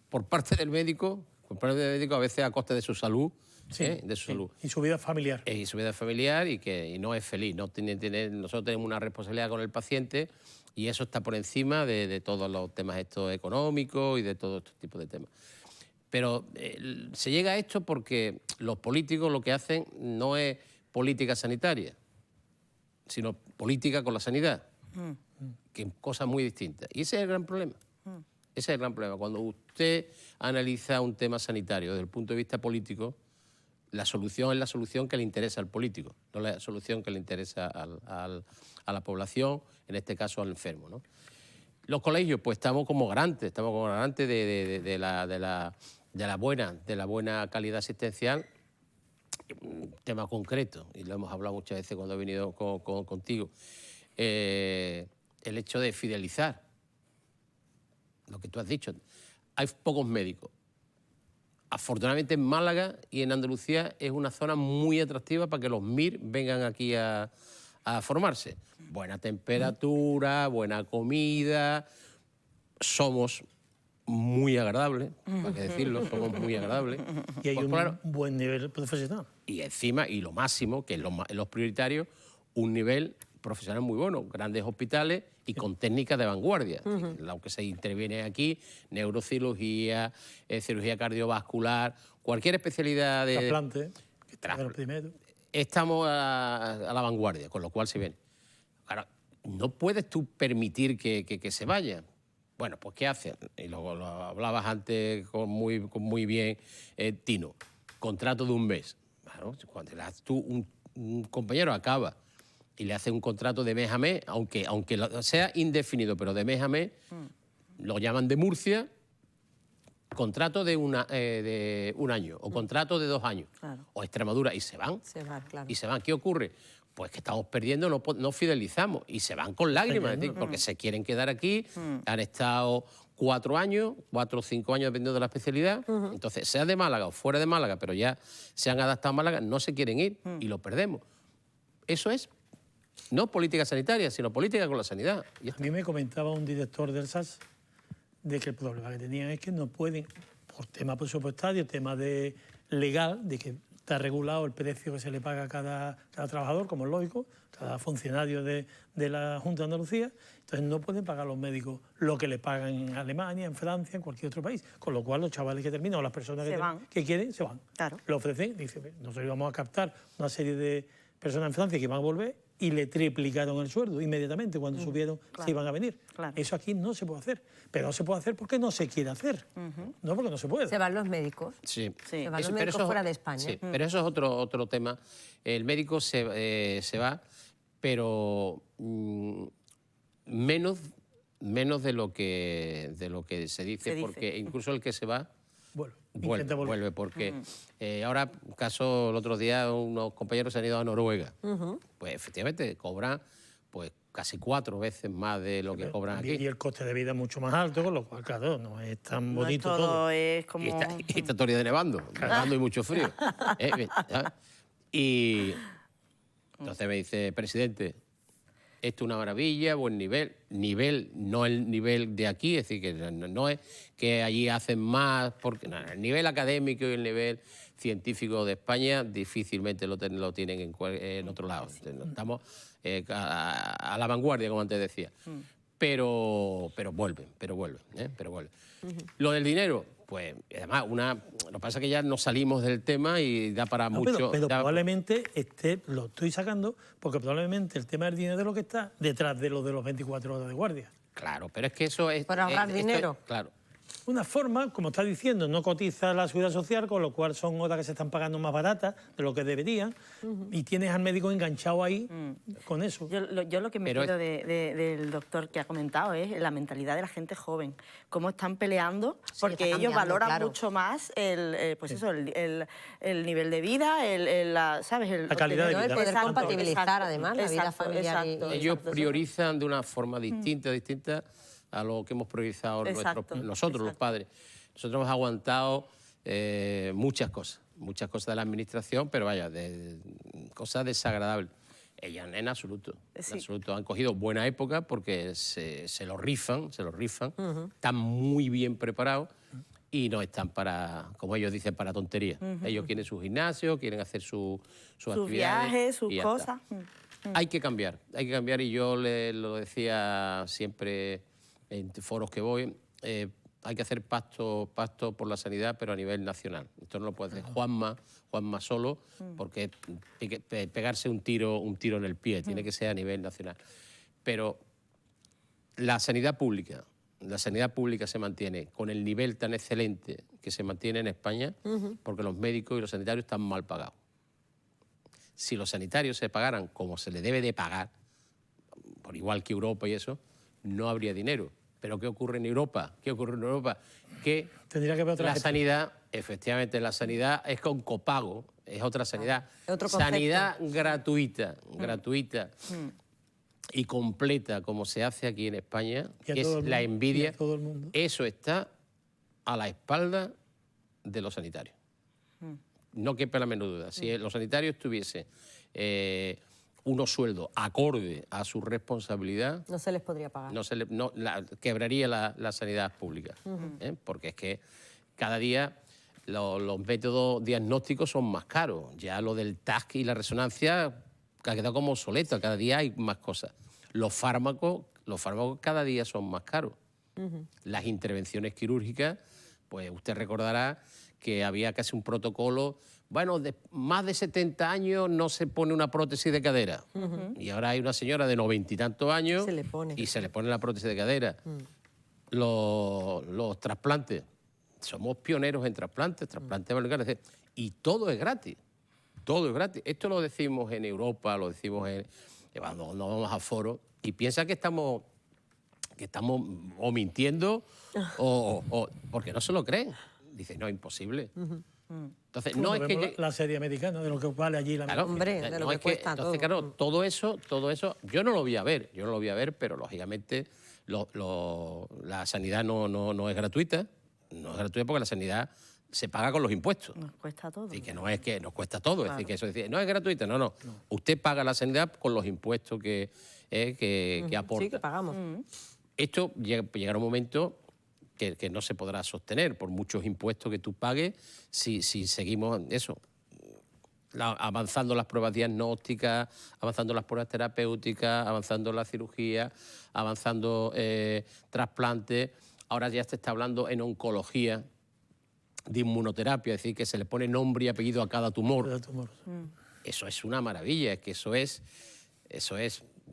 por parte del médico, a veces a costa de su salud, sí, de su salud. Y su vida familiar. Y su vida familiar y no es feliz. Nosotros tenemos una responsabilidad con el paciente y eso está por encima de todos los temas estos económicos y de todo este tipo de temas. Pero se llega a esto porque los políticos lo que hacen no es política sanitaria, sino política con la sanidad, que es cosa muy distinta. Y ese es el gran problema. Ese es el gran problema. Cuando usted analiza un tema sanitario desde el punto de vista político, la solución es la solución que le interesa al político, no la solución que le interesa a la población, en este caso al enfermo, ¿no? Los colegios, pues estamos como garantes de la buena calidad asistencial. Un tema concreto, y lo hemos hablado muchas veces cuando he venido contigo, el hecho de fidelizar. Lo que tú has dicho, hay pocos médicos. Afortunadamente en Málaga y en Andalucía es una zona muy atractiva para que los MIR vengan aquí a formarse. Buena temperatura, buena comida, somos muy agradables, para qué decirlo, somos muy agradables. Y hay pues, un claro, buen nivel profesional. Y encima, y lo máximo, que es los prioritarios, un nivel profesional muy bueno, grandes hospitales y con técnicas de vanguardia. Lo que se interviene aquí, neurocirugía, cirugía cardiovascular, cualquier especialidad de... Trasplante, de los primeros. Estamos a la vanguardia, con lo cual se viene. Ahora, no puedes tú permitir que se vaya. Bueno, pues ¿qué hacen? Y lo hablabas antes con muy bien, Tino. Contrato de 1 mes. Claro, cuando un compañero acaba y le hace un contrato de mes a mes, aunque sea indefinido, pero de mes a mes, lo llaman de Murcia, contrato de un año, o contrato de 2 años, Claro. o Extremadura, y se van. Se va, claro. Y se van. ¿Qué ocurre? Pues que estamos perdiendo, no fidelizamos, y se van con lágrimas, es decir, porque se quieren quedar aquí, han estado 4 años, 4 o 5 años dependiendo de la especialidad, entonces sea de Málaga o fuera de Málaga, pero ya se han adaptado a Málaga, no se quieren ir y lo perdemos. Eso es no política sanitaria, sino política con la sanidad. Y A mí me comentaba un director del SAS de que el problema que tenían es que no pueden, por tema presupuestario, tema legal, de que está regulado el precio que se le paga a cada trabajador, como es lógico, cada funcionario de la Junta de Andalucía. Entonces no pueden pagar los médicos lo que le pagan en Alemania, en Francia, en cualquier otro país. Con lo cual los chavales que terminan o las personas que quieren se van. Claro. Lo ofrecen, dicen, nosotros íbamos a captar una serie de personas en Francia que van a volver y le triplicaron el sueldo inmediatamente cuando subieron, se iban a venir. Claro. Eso aquí no se puede hacer. Pero no se puede hacer porque no se quiere hacer. No porque no se puede. Se van los médicos. Sí. Se van los médicos fuera de España. Sí, pero eso es otro tema. El médico se va, pero menos de lo que se dice, porque incluso el que se va vuelve porque ahora, caso el otro día, unos compañeros se han ido a Noruega. Pues efectivamente cobran pues casi 4 veces más de lo que cobran aquí. Y el coste de vida es mucho más alto, con lo cual, claro, no es tan bonito todo. Es como... Y está todo el día nevando y mucho frío. Y entonces me dice, presidente, esto es una maravilla, buen nivel, no el nivel de aquí, es decir, que no es que allí hacen más, porque no, el nivel académico y el nivel científico de España difícilmente lo tienen en otro lado. Estamos a la vanguardia, como antes decía. Pero vuelven. Lo del dinero, pues además, lo que pasa es que ya nos salimos del tema y da para mucho. Pero probablemente lo estoy sacando porque probablemente el tema del dinero es lo que está detrás de los 24 horas de guardia. Claro, pero es que eso es... Para ahorrar dinero. Claro. Una forma, como está diciendo, no cotiza la seguridad social, con lo cual son horas que se están pagando más baratas de lo que deberían, y tienes al médico enganchado ahí con eso. Yo lo que me quedo del doctor que ha comentado es la mentalidad de la gente joven, cómo están peleando, porque ellos valoran mucho más el nivel de vida, ¿sabes? La calidad de vida. El poder compatibilizar, además, la vida familiar. Ellos priorizan de una forma distinta a lo que hemos priorizado nosotros, los padres. Nosotros hemos aguantado muchas cosas de la administración, pero vaya, cosas desagradables. Ellas en absoluto, han cogido buena época porque se lo rifan, están muy bien preparados y no están para, como ellos dicen, para tonterías. Ellos quieren su gimnasio, quieren hacer sus actividades. Viajes, sus cosas. Hay que cambiar y yo lo decía siempre en foros que voy, hay que hacer pacto por la sanidad, pero a nivel nacional. Esto no lo puede hacer Juanma solo, porque pegarse un tiro en el pie, tiene que ser a nivel nacional. Pero la sanidad pública se mantiene con el nivel tan excelente que se mantiene en España, porque los médicos y los sanitarios están mal pagados. Si los sanitarios se pagaran como se le debe de pagar, por igual que Europa y eso, no habría dinero. ¿Pero qué ocurre en Europa? Que tendría que haber otra sanidad, efectivamente, la sanidad es con copago, es otra sanidad. Otro sanidad gratuita y completa, como se hace aquí en España, que es la envidia. Eso está a la espalda de los sanitarios. No quepa la menor duda. Si los sanitarios tuviesen unos sueldos acorde a su responsabilidad, no se les podría pagar. Quebraría la sanidad pública. Porque es que cada día los métodos diagnósticos son más caros. Ya lo del TAC y la resonancia ha quedado como obsoleto. Cada día hay más cosas. Los fármacos cada día son más caros. Las intervenciones quirúrgicas, pues usted recordará que había casi un protocolo. Bueno, de más de 70 años no se pone una prótesis de cadera. Y ahora hay una señora de 90 y tantos años y se le pone la prótesis de cadera. Los trasplantes. Somos pioneros en trasplantes orgánicos. Y todo es gratis. Todo es gratis. Esto lo decimos en Europa, lo decimos cuando nos vamos a foros y piensa que estamos o mintiendo o porque no se lo creen. Dice, no, imposible. Entonces, no es que la serie americana, de lo que vale allí la claro, hombre, de lo que cuesta todo. Entonces, claro, todo eso, yo no lo voy a ver, pero lógicamente la sanidad no es gratuita. No es gratuita porque la sanidad se paga con los impuestos. Nos cuesta todo. Y que no es que nos cuesta todo. Claro. Es decir, que eso no es gratuita, no. Usted paga la sanidad con los impuestos que aporta. Sí, que pagamos. Esto llegará un momento que no se podrá sostener por muchos impuestos que tú pagues si seguimos eso. avanzando las pruebas diagnósticas, avanzando las pruebas terapéuticas, avanzando la cirugía, avanzando trasplantes. Ahora ya se está hablando en oncología de inmunoterapia, es decir, que se le pone nombre y apellido a cada tumor. Eso es una maravilla, es que eso es,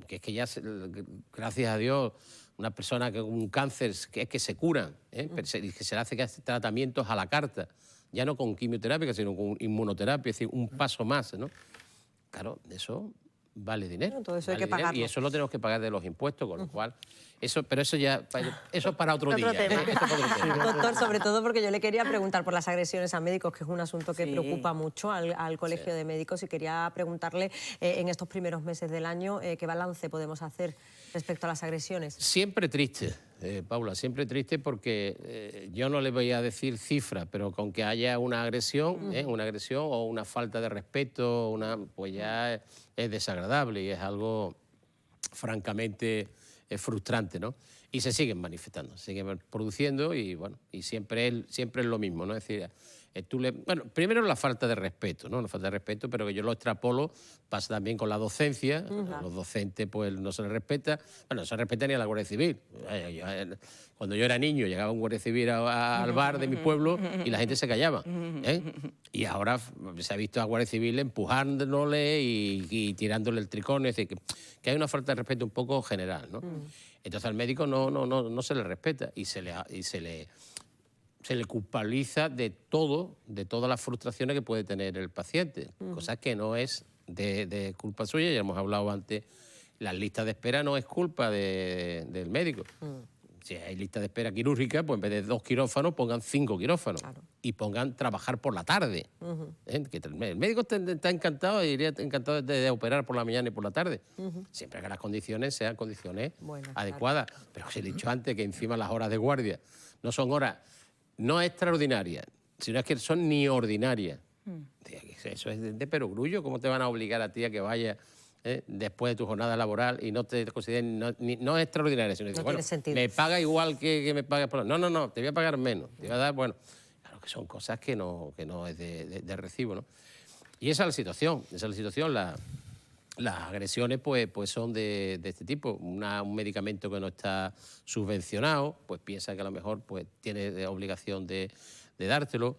que es que ya, gracias a Dios, una persona con un cáncer que se curan, que se le hace tratamientos a la carta, ya no con quimioterapia, sino con inmunoterapia, es decir, un paso más, ¿no? Claro, eso vale dinero. Todo eso hay que pagarlo. Y eso lo tenemos que pagar de los impuestos, con lo cual... Pero eso es para otro día. Doctor, sobre todo porque yo le quería preguntar por las agresiones a médicos, que es un asunto que preocupa mucho al Colegio de Médicos, y quería preguntarle en estos primeros meses del año qué balance podemos hacer respecto a las agresiones. Siempre triste, Paula, siempre triste, porque yo no le voy a decir cifras, pero con que haya una agresión o una falta de respeto, pues ya es desagradable y es algo francamente frustrante, ¿no? Y se siguen manifestando, se siguen produciendo y, bueno, y siempre es lo mismo, ¿no? Es decir, bueno, primero la falta de respeto, ¿no? La falta de respeto, pero que yo lo extrapolo, pasa también con la docencia. A los docentes pues no se les respeta, bueno, no se respeta ni a la Guardia Civil. Cuando yo era niño llegaba un Guardia Civil al bar de mi pueblo y la gente se callaba, y ahora se ha visto a Guardia Civil empujándole y tirándole el tricornio, es decir, que hay una falta de respeto un poco general, ¿no? Entonces al médico no se le respeta y se le culpabiliza de todas las frustraciones que puede tener el paciente, cosa que no es de culpa suya. Ya hemos hablado antes, las listas de espera no es culpa del médico. Si hay lista de espera quirúrgica, pues en vez de 2 quirófanos, pongan 5 quirófanos. Claro. Y pongan trabajar por la tarde. Que el médico está encantado, iría encantado de operar por la mañana y por la tarde. Siempre que las condiciones sean condiciones adecuadas. Claro. Pero os he dicho antes que encima las horas de guardia no son horas no extraordinarias, sino es que son ni ordinarias. Eso es de perogrullo. ¿Cómo te van a obligar a ti a que vayas después de tu jornada laboral y no te consideren no extraordinaria, sino que, bueno, me paga igual que me pagas por... No, te voy a pagar menos. Te voy a dar, bueno, claro que son cosas que no es de recibo, ¿no? Y esa es la situación, Las agresiones pues son de este tipo. Un medicamento que no está subvencionado, pues piensa que a lo mejor pues tiene obligación de dártelo.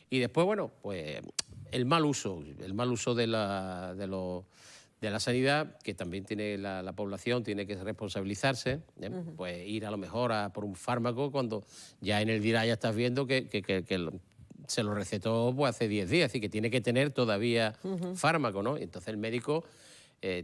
Y después, bueno, pues el mal uso de la sanidad, que también tiene la población, tiene que responsabilizarse, pues ir a lo mejor por un fármaco cuando ya en el DIRA ya estás viendo que se lo recetó pues hace 10 días, así que tiene que tener todavía fármaco, ¿no? Y entonces el médico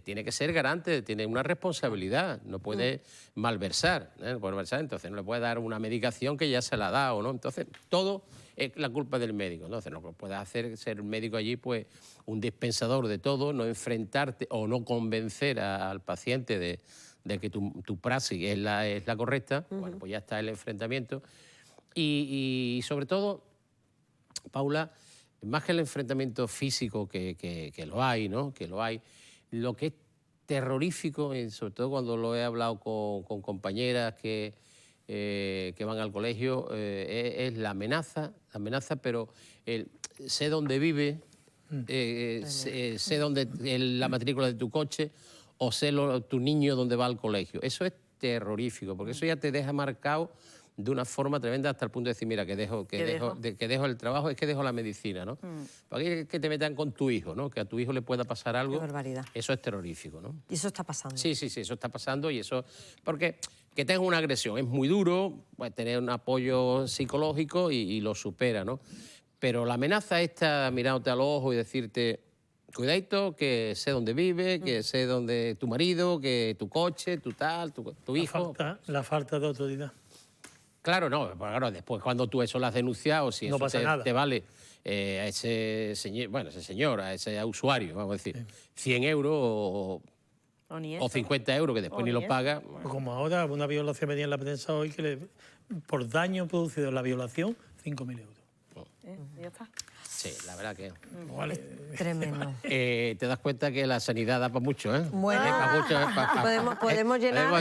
tiene que ser garante, tiene una responsabilidad, no puede malversar, entonces no le puede dar una medicación que ya se la ha dado, ¿no? Entonces todo es la culpa del médico, ¿no? Entonces no puede hacer ser médico allí pues un dispensador de todo, no enfrentarte o no convencer al paciente de que tu praxis es la correcta. Bueno, pues ya está el enfrentamiento. Y sobre todo, Paula, más que el enfrentamiento físico que lo hay, ¿no? Que lo hay, lo que es terrorífico, sobre todo cuando lo he hablado con compañeras que van al colegio, es la amenaza, pero sé dónde vive, sé dónde la matrícula de tu coche o sé tu niño dónde va al colegio. Eso es terrorífico, porque eso ya te deja marcado de una forma tremenda hasta el punto de decir, mira, que dejo el trabajo, es que dejo la medicina, ¿no? Para que te metan con tu hijo, ¿no? Que a tu hijo le pueda pasar algo. Qué barbaridad. Eso es terrorífico, ¿no? Y eso está pasando. Sí, eso está pasando y eso... Porque que tengas una agresión es muy duro, pues tener un apoyo psicológico y lo supera, ¿no? Pero la amenaza esta, mirándote a los ojos y decirte, cuidadito, que sé dónde vive, que sé dónde tu marido, que tu coche, tu tal, tu hijo... La falta de autoridad. Claro, no, claro, después cuando tú eso lo has denunciado, si no eso te vale a ese señor, a ese usuario, vamos a decir, 100 euros o 50 euros, que después ni lo paga. Bueno. Como ahora, una violación venía en la prensa hoy, que por daño producido en la violación, 5.000 euros. Ya está. Sí, la verdad que... Tremendo. Te das cuenta que la sanidad da para mucho, ¿eh? Bueno, podemos llenar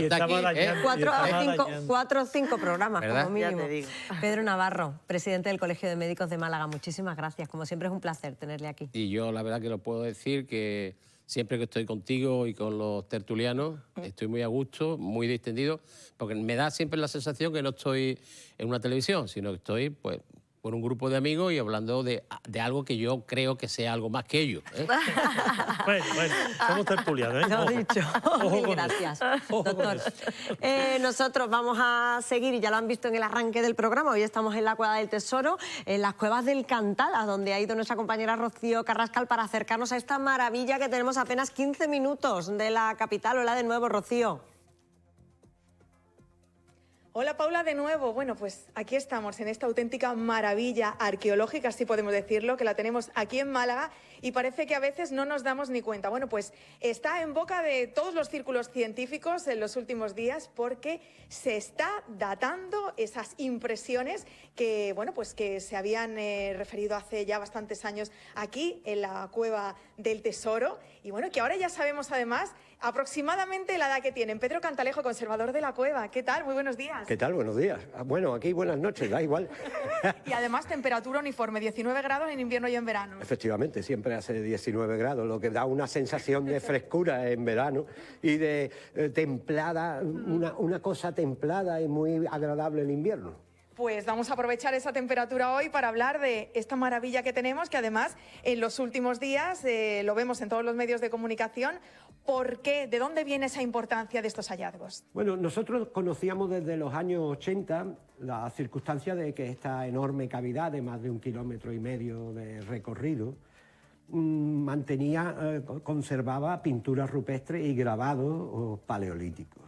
cuatro o cinco programas, ¿verdad? como mínimo. Ya te digo. Pedro Navarro, presidente del Colegio de Médicos de Málaga, muchísimas gracias. Como siempre es un placer tenerle aquí. Y yo la verdad que lo puedo decir que siempre que estoy contigo y con los tertulianos estoy muy a gusto, muy distendido, porque me da siempre la sensación que no estoy en una televisión, sino que estoy pues con un grupo de amigos y hablando de algo que yo creo que sea algo más que ellos, ¿eh? Bueno, somos tertulianos, ¿eh? Lo he dicho. Ojo con Gracias, eso. Ojo con doctor. eso. Nosotros vamos a seguir, y ya lo han visto en el arranque del programa, hoy estamos en la Cueva del Tesoro, en las cuevas del Cantala, donde ha ido nuestra compañera Rocío Carrascal para acercarnos a esta maravilla que tenemos apenas 15 minutos de la capital. Hola de nuevo, Rocío. Hola Paula de nuevo. Bueno, pues aquí estamos en esta auténtica maravilla arqueológica, si podemos decirlo, que la tenemos aquí en Málaga y parece que a veces no nos damos ni cuenta. Bueno, pues está en boca de todos los círculos científicos en los últimos días porque se está datando esas impresiones que, bueno, pues que se habían referido hace ya bastantes años aquí en la Cueva del Tesoro y bueno, que ahora ya sabemos además aproximadamente la edad que tienen. Pedro Cantalejo, conservador de la cueva. ¿Qué tal? Muy buenos días. ¿Qué tal? Buenos días. Bueno, aquí buenas noches, da igual. Y además temperatura uniforme, 19 grados en invierno y en verano. Efectivamente, siempre hace 19 grados, lo que da una sensación de frescura en verano y de templada, una cosa templada y muy agradable en invierno. Pues vamos a aprovechar esa temperatura hoy para hablar de esta maravilla que tenemos, que además en los últimos días lo vemos en todos los medios de comunicación. ¿Por qué? ¿De dónde viene esa importancia de estos hallazgos? Bueno, nosotros conocíamos desde los años 80 la circunstancia de que esta enorme cavidad de más de 1,5 kilómetros de recorrido conservaba pinturas rupestres y grabados paleolíticos.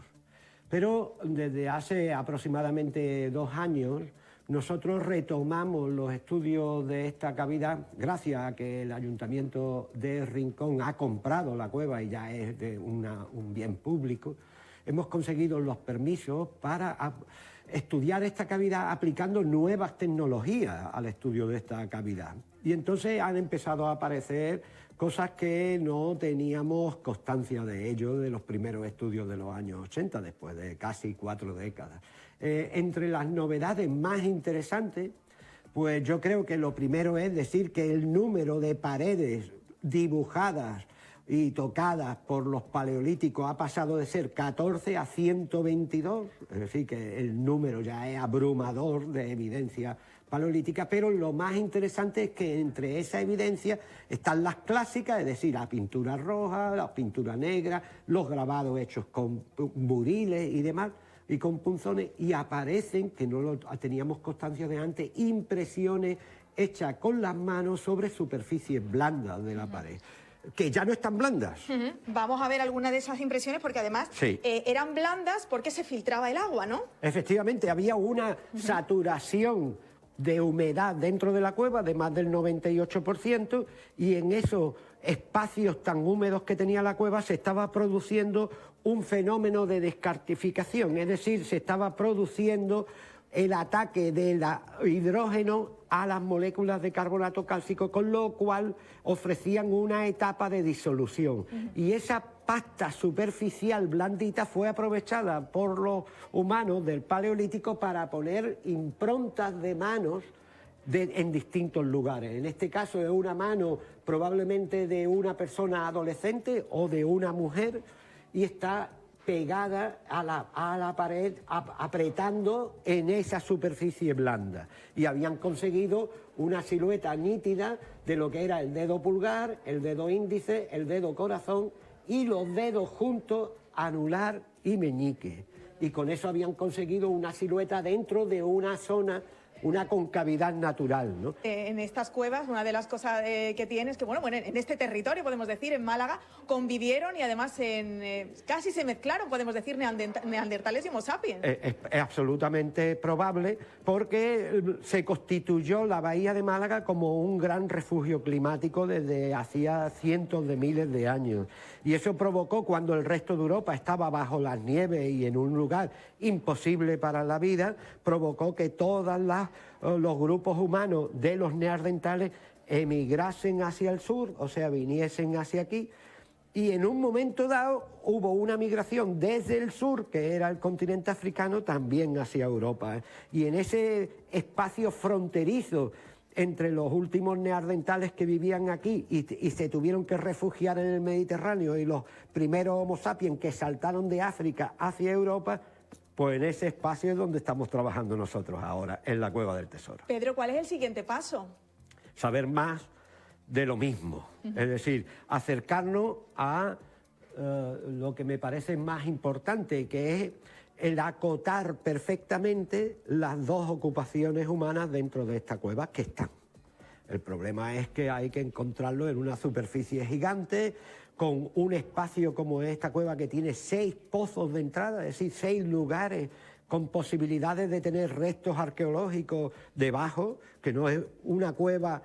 Pero desde hace aproximadamente 2 años nosotros retomamos los estudios de esta cavidad gracias a que el Ayuntamiento de Rincón ha comprado la cueva y ya es de un bien público. Hemos conseguido los permisos para estudiar esta cavidad aplicando nuevas tecnologías al estudio de esta cavidad. Y entonces han empezado a aparecer cosas que no teníamos constancia de ello de los primeros estudios de los años 80, después de casi 4 décadas. Entre las novedades más interesantes, pues yo creo que lo primero es decir que el número de paredes dibujadas y tocadas por los paleolíticos ha pasado de ser 14 a 122, es decir, que el número ya es abrumador de evidencia paleolítica, pero lo más interesante es que entre esa evidencia están las clásicas, es decir, la pintura roja, la pintura negra, los grabados hechos con buriles y demás, y con punzones, y aparecen, que no lo teníamos constancia de antes, impresiones hechas con las manos sobre superficies blandas de la pared, que ya no están blandas. Vamos a ver alguna de esas impresiones porque además sí. Eran blandas porque se filtraba el agua, ¿no? Efectivamente, había una saturación de humedad dentro de la cueva de más del 98% y en esos espacios tan húmedos que tenía la cueva se estaba produciendo un fenómeno de descartificación, es decir, se estaba produciendo el ataque del hidrógeno a las moléculas de carbonato cálcico, con lo cual ofrecían una etapa de disolución. Y esa pasta superficial blandita fue aprovechada por los humanos del Paleolítico para poner improntas de manos en distintos lugares. En este caso es una mano probablemente de una persona adolescente o de una mujer y está pegada a la pared, apretando en esa superficie blanda. Y habían conseguido una silueta nítida de lo que era el dedo pulgar, el dedo índice, el dedo corazón y los dedos juntos, anular y meñique. Y con eso habían conseguido una silueta dentro de una zona, una concavidad natural, ¿no? En estas cuevas, una de las cosas que tiene es que, bueno, en este territorio, podemos decir, en Málaga, convivieron y además casi se mezclaron, podemos decir, neandertales y homo sapiens. Es absolutamente probable porque se constituyó la bahía de Málaga como un gran refugio climático desde hacía cientos de miles de años. Y eso provocó, cuando el resto de Europa estaba bajo las nieves y en un lugar imposible para la vida, provocó que todos los grupos humanos de los neandertales emigrasen hacia el sur, o sea, viniesen hacia aquí, y en un momento dado hubo una migración desde el sur, que era el continente africano, también hacia Europa. Y en ese espacio fronterizo entre los últimos neandertales que vivían aquí y se tuvieron que refugiar en el Mediterráneo, y los primeros Homo sapiens que saltaron de África hacia Europa, pues en ese espacio es donde estamos trabajando nosotros ahora, en la Cueva del Tesoro. Pedro, ¿cuál es el siguiente paso? Saber más de lo mismo, es decir, acercarnos a lo que me parece más importante, que es el acotar perfectamente las dos ocupaciones humanas dentro de esta cueva que están. El problema es que hay que encontrarlo en una superficie gigante, con un espacio como esta cueva que tiene 6 pozos de entrada, es decir, 6 lugares con posibilidades de tener restos arqueológicos debajo, que no es una cueva,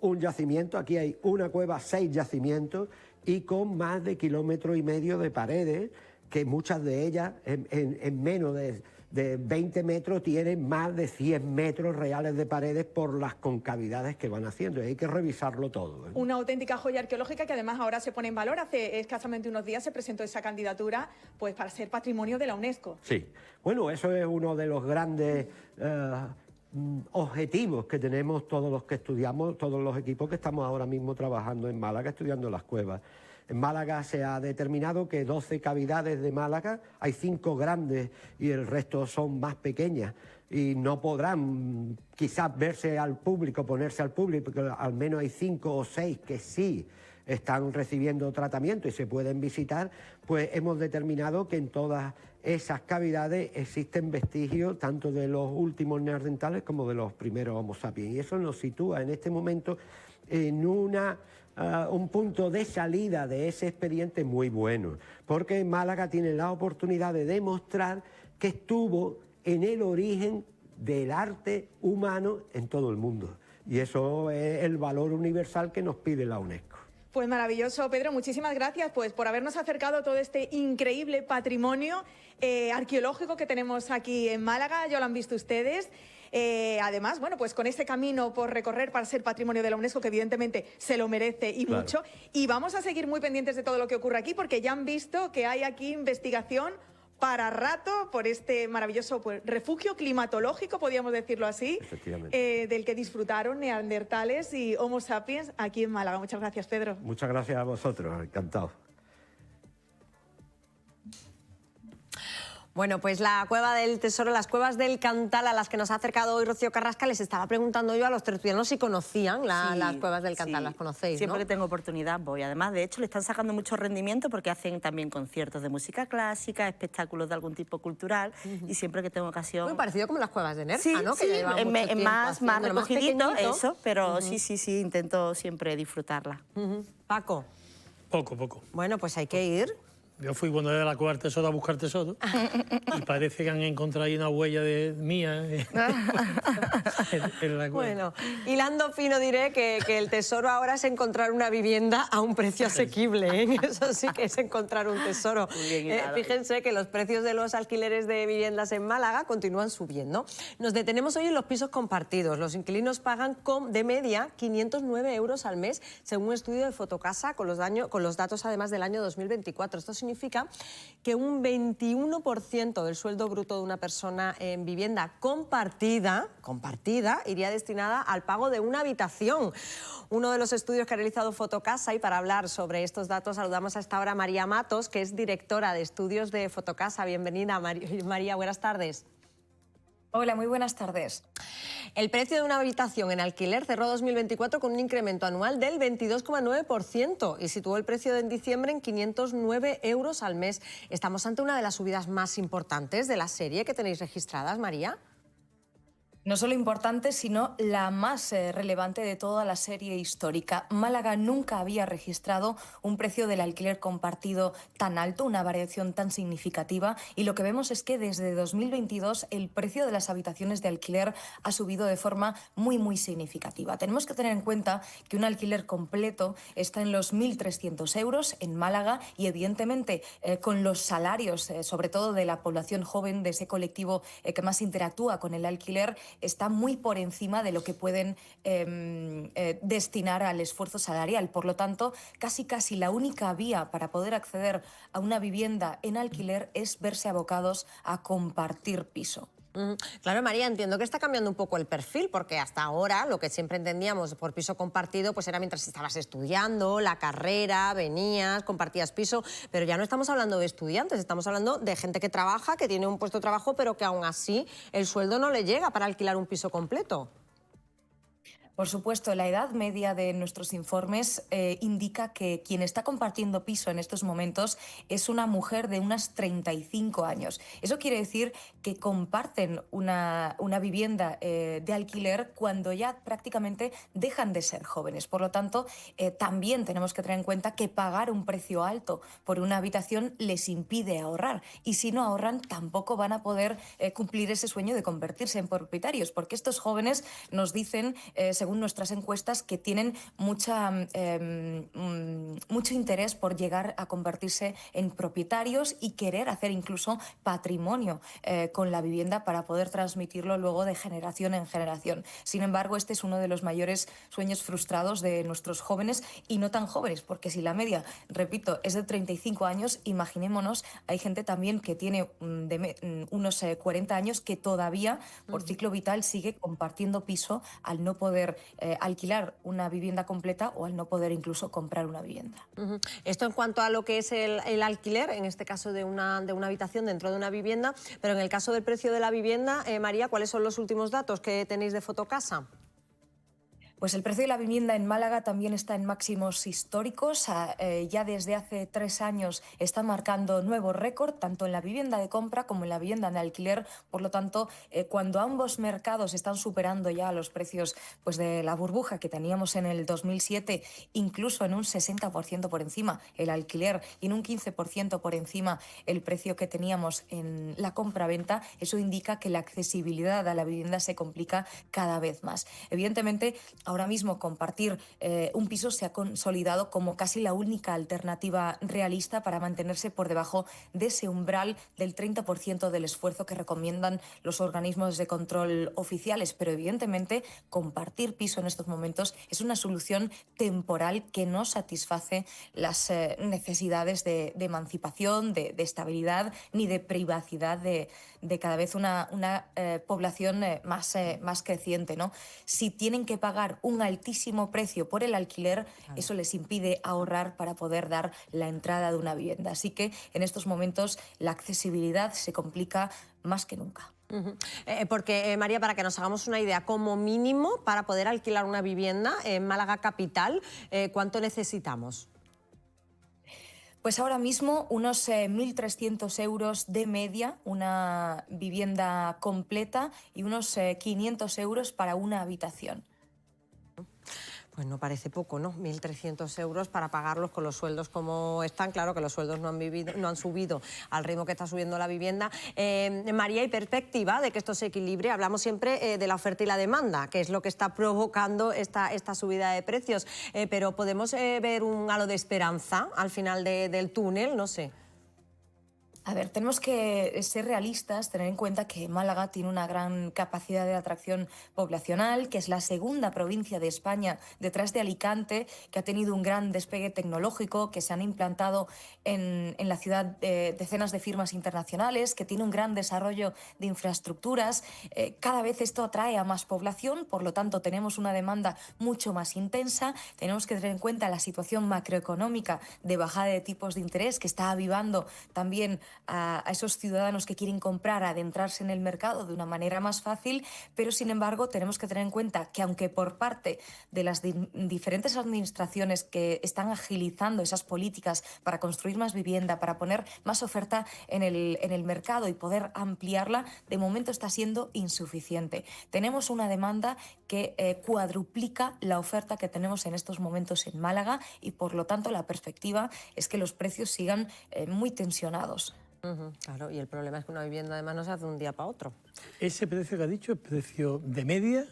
un yacimiento, aquí hay una cueva, 6 yacimientos, y con más de 1,5 kilómetros de paredes, que muchas de ellas en menos de 20 metros tienen más de 100 metros reales de paredes por las concavidades que van haciendo, y hay que revisarlo todo, ¿eh? Una auténtica joya arqueológica que además ahora se pone en valor. Hace escasamente unos días se presentó esa candidatura pues para ser patrimonio de la UNESCO. Sí, bueno, eso es uno de los grandes objetivos que tenemos todos los que estudiamos, todos los equipos que estamos ahora mismo trabajando en Málaga, estudiando las cuevas. En Málaga se ha determinado que 12 cavidades de Málaga, hay 5 grandes y el resto son más pequeñas, y no podrán quizás verse al público, ponerse al público, porque al menos hay 5 o 6 que sí están recibiendo tratamiento y se pueden visitar. Pues hemos determinado que en todas esas cavidades existen vestigios tanto de los últimos neandertales como de los primeros Homo sapiens, y eso nos sitúa en este momento en un punto de salida de ese expediente muy bueno, porque Málaga tiene la oportunidad de demostrar que estuvo en el origen del arte humano en todo el mundo, y eso es el valor universal que nos pide la UNESCO. Pues maravilloso, Pedro, muchísimas gracias pues por habernos acercado a todo este increíble patrimonio arqueológico que tenemos aquí en Málaga. Ya lo han visto ustedes. Además, bueno, pues con este camino por recorrer para ser patrimonio de la UNESCO, que evidentemente se lo merece y claro, mucho. Y vamos a seguir muy pendientes de todo lo que ocurre aquí, porque ya han visto que hay aquí investigación para rato por este maravilloso refugio climatológico, podríamos decirlo así, del que disfrutaron neandertales y Homo sapiens aquí en Málaga. Muchas gracias, Pedro. Muchas gracias a vosotros, encantado. Bueno, pues la Cueva del Tesoro, las cuevas del Cantal, a las que nos ha acercado hoy Rocío Carrasca, les estaba preguntando yo a los tertulianos si conocían las cuevas del Cantal. Sí. Las conocéis, Siempre ¿no? que tengo oportunidad voy. Además, de hecho, le están sacando mucho rendimiento porque hacen también conciertos de música clásica, espectáculos de algún tipo cultural, y siempre que tengo ocasión... Muy parecido como las cuevas de Nerja, sí, ¿no? Sí, que más recogidito, eso, pero sí, intento siempre disfrutarla. Paco. Poco. Bueno, pues hay que ir. Yo fui cuando era la Cueva del Tesoro a buscar tesoro y parece que han encontrado ahí una huella mía en la cueva. Bueno, hilando fino diré que el tesoro ahora es encontrar una vivienda a un precio asequible, ¿eh? Eso sí que es encontrar un tesoro. Fíjense que los precios de los alquileres de viviendas en Málaga continúan subiendo. Nos detenemos hoy en los pisos compartidos. Los inquilinos pagan de media 509 euros al mes, según un estudio de Fotocasa, con los datos además del año 2024. Esto significa que un 21% del sueldo bruto de una persona en vivienda compartida iría destinada al pago de una habitación. Uno de los estudios que ha realizado Fotocasa, y para hablar sobre estos datos saludamos a esta hora a María Matos, que es directora de estudios de Fotocasa. Bienvenida, María, buenas tardes. Hola, muy buenas tardes. El precio de una habitación en alquiler cerró 2024 con un incremento anual del 22,9% y situó el precio en diciembre en 509 euros al mes. ¿Estamos ante una de las subidas más importantes de la serie que tenéis registradas, María? No solo importante, sino la más relevante de toda la serie histórica. Málaga nunca había registrado un precio del alquiler compartido tan alto, una variación tan significativa, y lo que vemos es que desde 2022 el precio de las habitaciones de alquiler ha subido de forma muy significativa. Tenemos que tener en cuenta que un alquiler completo está en los 1.300 euros en Málaga y evidentemente con los salarios, sobre todo de la población joven, de ese colectivo que más interactúa con el alquiler, está muy por encima de lo que pueden destinar al esfuerzo salarial. Por lo tanto, casi la única vía para poder acceder a una vivienda en alquiler es verse abocados a compartir piso. Claro, María, entiendo que está cambiando un poco el perfil, porque hasta ahora lo que siempre entendíamos por piso compartido pues era mientras estabas estudiando, la carrera, venías, compartías piso, pero ya no estamos hablando de estudiantes, estamos hablando de gente que trabaja, que tiene un puesto de trabajo, pero que aún así el sueldo no le llega para alquilar un piso completo. Por supuesto, la edad media de nuestros informes indica que quien está compartiendo piso en estos momentos es una mujer de unos 35 años. Eso quiere decir que comparten una vivienda de alquiler cuando ya prácticamente dejan de ser jóvenes. Por lo tanto, también tenemos que tener en cuenta que pagar un precio alto por una habitación les impide ahorrar. Y si no ahorran, tampoco van a poder cumplir ese sueño de convertirse en propietarios, porque estos jóvenes nos dicen, según nuestras encuestas, que tienen mucho interés por llegar a convertirse en propietarios y querer hacer incluso patrimonio con la vivienda para poder transmitirlo luego de generación en generación. Sin embargo, este es uno de los mayores sueños frustrados de nuestros jóvenes y no tan jóvenes, porque si la media, repito, es de 35 años, imaginémonos, hay gente también que tiene unos 40 años que todavía por ciclo vital sigue compartiendo piso al no poder alquilar una vivienda completa o al no poder incluso comprar una vivienda. Esto en cuanto a lo que es el alquiler, en este caso de una habitación dentro de una vivienda, pero en el caso del precio de la vivienda, María, ¿cuáles son los últimos datos que tenéis de Fotocasa? Pues el precio de la vivienda en Málaga también está en máximos históricos. Ya desde hace 3 años está marcando nuevos récords, tanto en la vivienda de compra como en la vivienda de alquiler. Por lo tanto, cuando ambos mercados están superando ya los precios pues, de la burbuja que teníamos en el 2007, incluso en un 60% por encima el alquiler y en un 15% por encima el precio que teníamos en la compra-venta, eso indica que la accesibilidad a la vivienda se complica cada vez más. Evidentemente, ahora mismo compartir un piso se ha consolidado como casi la única alternativa realista para mantenerse por debajo de ese umbral del 30% del esfuerzo que recomiendan los organismos de control oficiales. Pero evidentemente compartir piso en estos momentos es una solución temporal que no satisface las necesidades de emancipación, de estabilidad ni de privacidad de cada vez una población más creciente, ¿no? Si tienen que pagar un altísimo precio por el alquiler, eso les impide ahorrar para poder dar la entrada de una vivienda. Así que en estos momentos la accesibilidad se complica más que nunca. Porque, María, para que nos hagamos una idea, como mínimo para poder alquilar una vivienda en Málaga capital, ¿cuánto necesitamos? Pues ahora mismo unos 1.300 euros de media, una vivienda completa, y unos 500 euros para una habitación. Pues no parece poco, ¿no? 1.300 euros para pagarlos con los sueldos como están. Claro que los sueldos no han subido al ritmo que está subiendo la vivienda. María, y perspectiva de que esto se equilibre, hablamos siempre de la oferta y la demanda, que es lo que está provocando esta subida de precios. Pero ¿podemos ver un halo de esperanza al final del túnel? No sé. A ver, tenemos que ser realistas, tener en cuenta que Málaga tiene una gran capacidad de atracción poblacional, que es la segunda provincia de España detrás de Alicante, que ha tenido un gran despegue tecnológico, que se han implantado en la ciudad decenas de firmas internacionales, que tiene un gran desarrollo de infraestructuras. Cada vez esto atrae a más población, por lo tanto tenemos una demanda mucho más intensa. Tenemos que tener en cuenta la situación macroeconómica de bajada de tipos de interés que está avivando también a esos ciudadanos que quieren comprar, adentrarse en el mercado de una manera más fácil, pero sin embargo tenemos que tener en cuenta que aunque por parte de las diferentes administraciones que están agilizando esas políticas para construir más vivienda, para poner más oferta en el mercado y poder ampliarla, de momento está siendo insuficiente. Tenemos una demanda que cuadruplica la oferta que tenemos en estos momentos en Málaga y por lo tanto la perspectiva es que los precios sigan muy tensionados. Claro, y el problema es que una vivienda además no se hace de un día para otro. ¿Ese precio que ha dicho es precio de media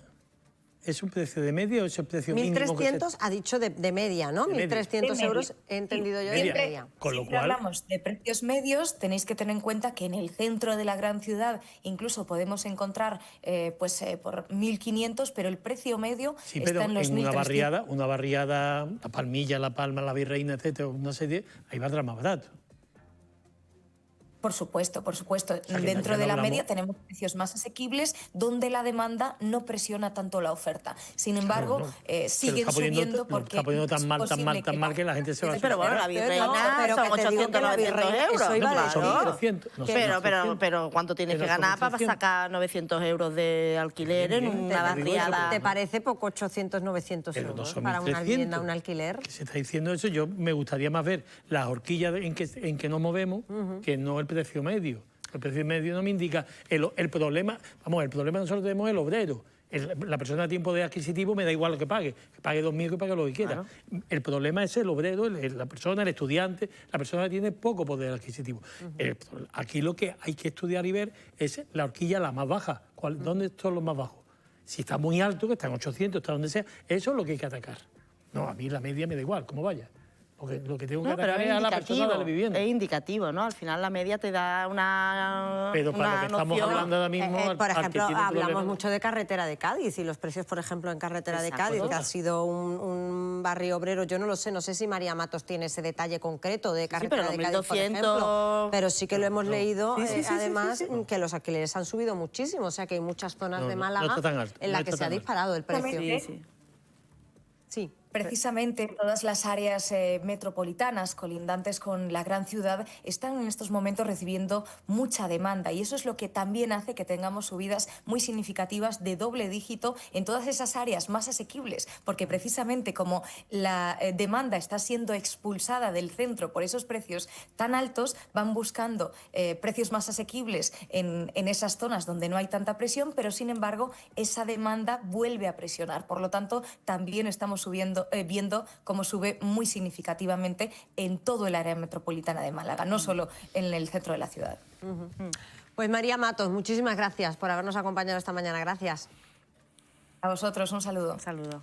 ¿Es un precio de media o es el precio mínimo? 1.300 ha dicho de media, ¿no? 1.300 euros he entendido yo de media. Con lo cual, hablamos de precios medios, tenéis que tener en cuenta que en el centro de la gran ciudad incluso podemos encontrar por 1.500, pero el precio medio está en los 1.300. Una barriada, La Palmilla, La Palma, La Virreina, etcétera, una serie, ahí valdrá más barato. Por supuesto, por supuesto. O sea, Dentro de la media tenemos precios más asequibles donde la demanda no presiona tanto la oferta. Sin embargo, siguen subiendo porque... Está poniendo tan mal que la gente se va a... Pero bueno, La Virreina son 800, 900 euros. Eso iba a decir. Pero ¿cuánto tienes que ganar para sacar 900 euros de alquiler en una barriada? ¿Te parece poco 800, 900 euros para una vivienda, un alquiler? Que se está diciendo eso, yo me gustaría más ver las horquillas en que nos movemos que no el precio medio. El precio medio no me indica el problema. Vamos, el problema nosotros tenemos el obrero. La persona a tiempo de adquisitivo me da igual lo que pague 2.000, que pague lo que quiera. Claro. El problema es el obrero, la persona, el estudiante, la persona que tiene poco poder adquisitivo. Aquí lo que hay que estudiar y ver es la horquilla la más baja. ¿Dónde están los más bajos? Si está muy alto, que está en 800, está donde sea, eso es lo que hay que atacar. No, a mí la media me da igual, como vaya. Porque lo que tengo que atacar es a la persona de la vivienda. Es indicativo, ¿no? Al final la media te da una Pero para lo que estamos hablando ahora mismo... por ejemplo, hablamos mucho de Carretera de Cádiz y los precios, por ejemplo, en Carretera de Cádiz, que ha sido un barrio obrero. Yo no sé si María Matos tiene ese detalle concreto de Carretera de Cádiz, por ejemplo. Pero sí que lo hemos leído, además, que los alquileres han subido muchísimo. O sea, que hay muchas zonas de Málaga en las que se ha disparado el precio. Sí. Precisamente todas las áreas metropolitanas colindantes con la gran ciudad están en estos momentos recibiendo mucha demanda y eso es lo que también hace que tengamos subidas muy significativas de doble dígito en todas esas áreas más asequibles, porque precisamente como la demanda está siendo expulsada del centro por esos precios tan altos, van buscando precios más asequibles en esas zonas donde no hay tanta presión, pero sin embargo esa demanda vuelve a presionar. Por lo tanto, también estamos viendo cómo sube muy significativamente en todo el área metropolitana de Málaga, no solo en el centro de la ciudad. Pues María Matos, muchísimas gracias por habernos acompañado esta mañana. Gracias. A vosotros, un saludo. Un saludo.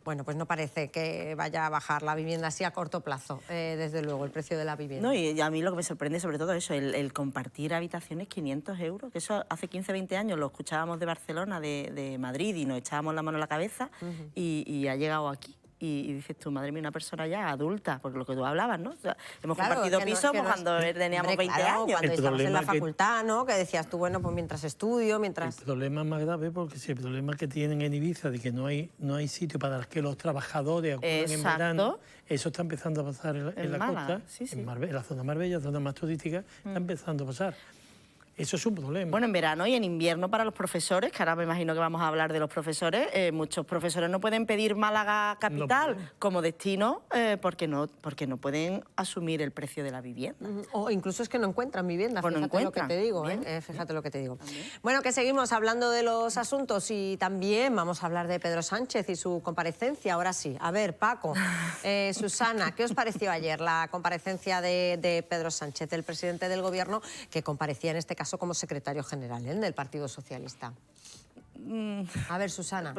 Bueno, pues no parece que vaya a bajar la vivienda así a corto plazo, desde luego, el precio de la vivienda. No, y a mí lo que me sorprende sobre todo eso, el compartir habitaciones 500 euros, que eso hace 15, 20 años lo escuchábamos de Barcelona, de Madrid, y nos echábamos la mano en la cabeza y ha llegado aquí. Y dices tú, madre mía, una persona ya adulta, porque lo que tú hablabas, ¿no? O sea, hemos compartido pisos cuando teníamos 20 años. Cuando estábamos en la facultad, ¿no? Que decías tú, bueno, pues mientras estudio, mientras... El problema es más grave porque si el problema que tienen en Ibiza de que no hay sitio para que los trabajadores acudan en verano, eso está empezando a pasar en la costa, en la zona Marbella, zona más turística, está empezando a pasar. Eso es un problema. Bueno, en verano y en invierno para los profesores, que ahora me imagino que vamos a hablar de los profesores, muchos profesores no pueden pedir Málaga capital como destino porque no pueden asumir el precio de la vivienda. O incluso es que no encuentran vivienda, fíjate lo que te digo. Fíjate lo que te digo. Bueno, que seguimos hablando de los asuntos y también vamos a hablar de Pedro Sánchez y su comparecencia. Ahora sí. A ver, Paco, Susana, ¿qué os pareció ayer la comparecencia de Pedro Sánchez, el presidente del Gobierno, que comparecía en este caso como secretario general del Partido Socialista? A ver, Susana.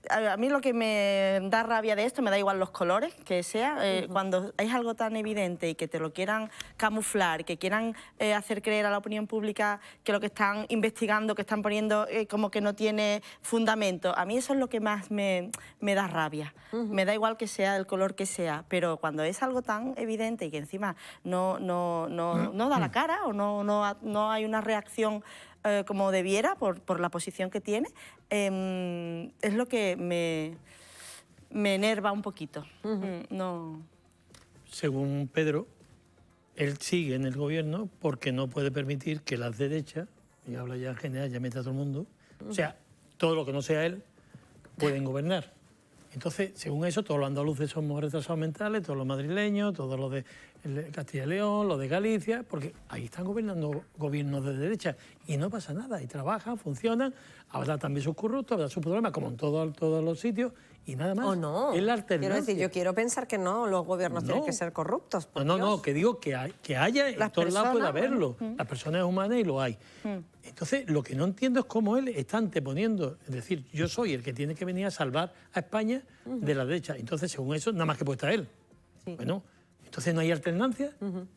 A mí lo que me da rabia de esto, me da igual los colores que sea, cuando es algo tan evidente y que te lo quieran camuflar, que quieran hacer creer a la opinión pública que lo que están investigando, que están poniendo como que no tiene fundamento. A mí eso es lo que más me da rabia. Me da igual que sea el color que sea, pero cuando es algo tan evidente y que encima no da la cara o no hay una reacción como debiera por la posición que tiene, es lo que me enerva un poquito. No. Según Pedro, él sigue en el gobierno porque no puede permitir que las derechas, y habla ya en general, ya mete a todo el mundo, o sea, todo lo que no sea él, pueden gobernar. Entonces, según eso, todos los andaluces somos retrasados mentales, todos los madrileños, todos los de Castilla y León, los de Galicia, porque ahí están gobernando gobiernos de derecha y no pasa nada, y trabajan, funcionan, habrá también sus corruptos, habrá sus problemas, como en todos los sitios, y nada más. ¿O no? Es la alternancia. Quiero decir, yo quiero pensar que no, los gobiernos tienen que ser corruptos. No, que digo que haya, en todos lados puede haberlo. Las personas humanas y lo hay. Entonces, lo que no entiendo es cómo él está anteponiendo, es decir, yo soy el que tiene que venir a salvar a España de la derecha. Entonces, según eso, nada más que puede estar él. Sí. Bueno, entonces no hay alternancia.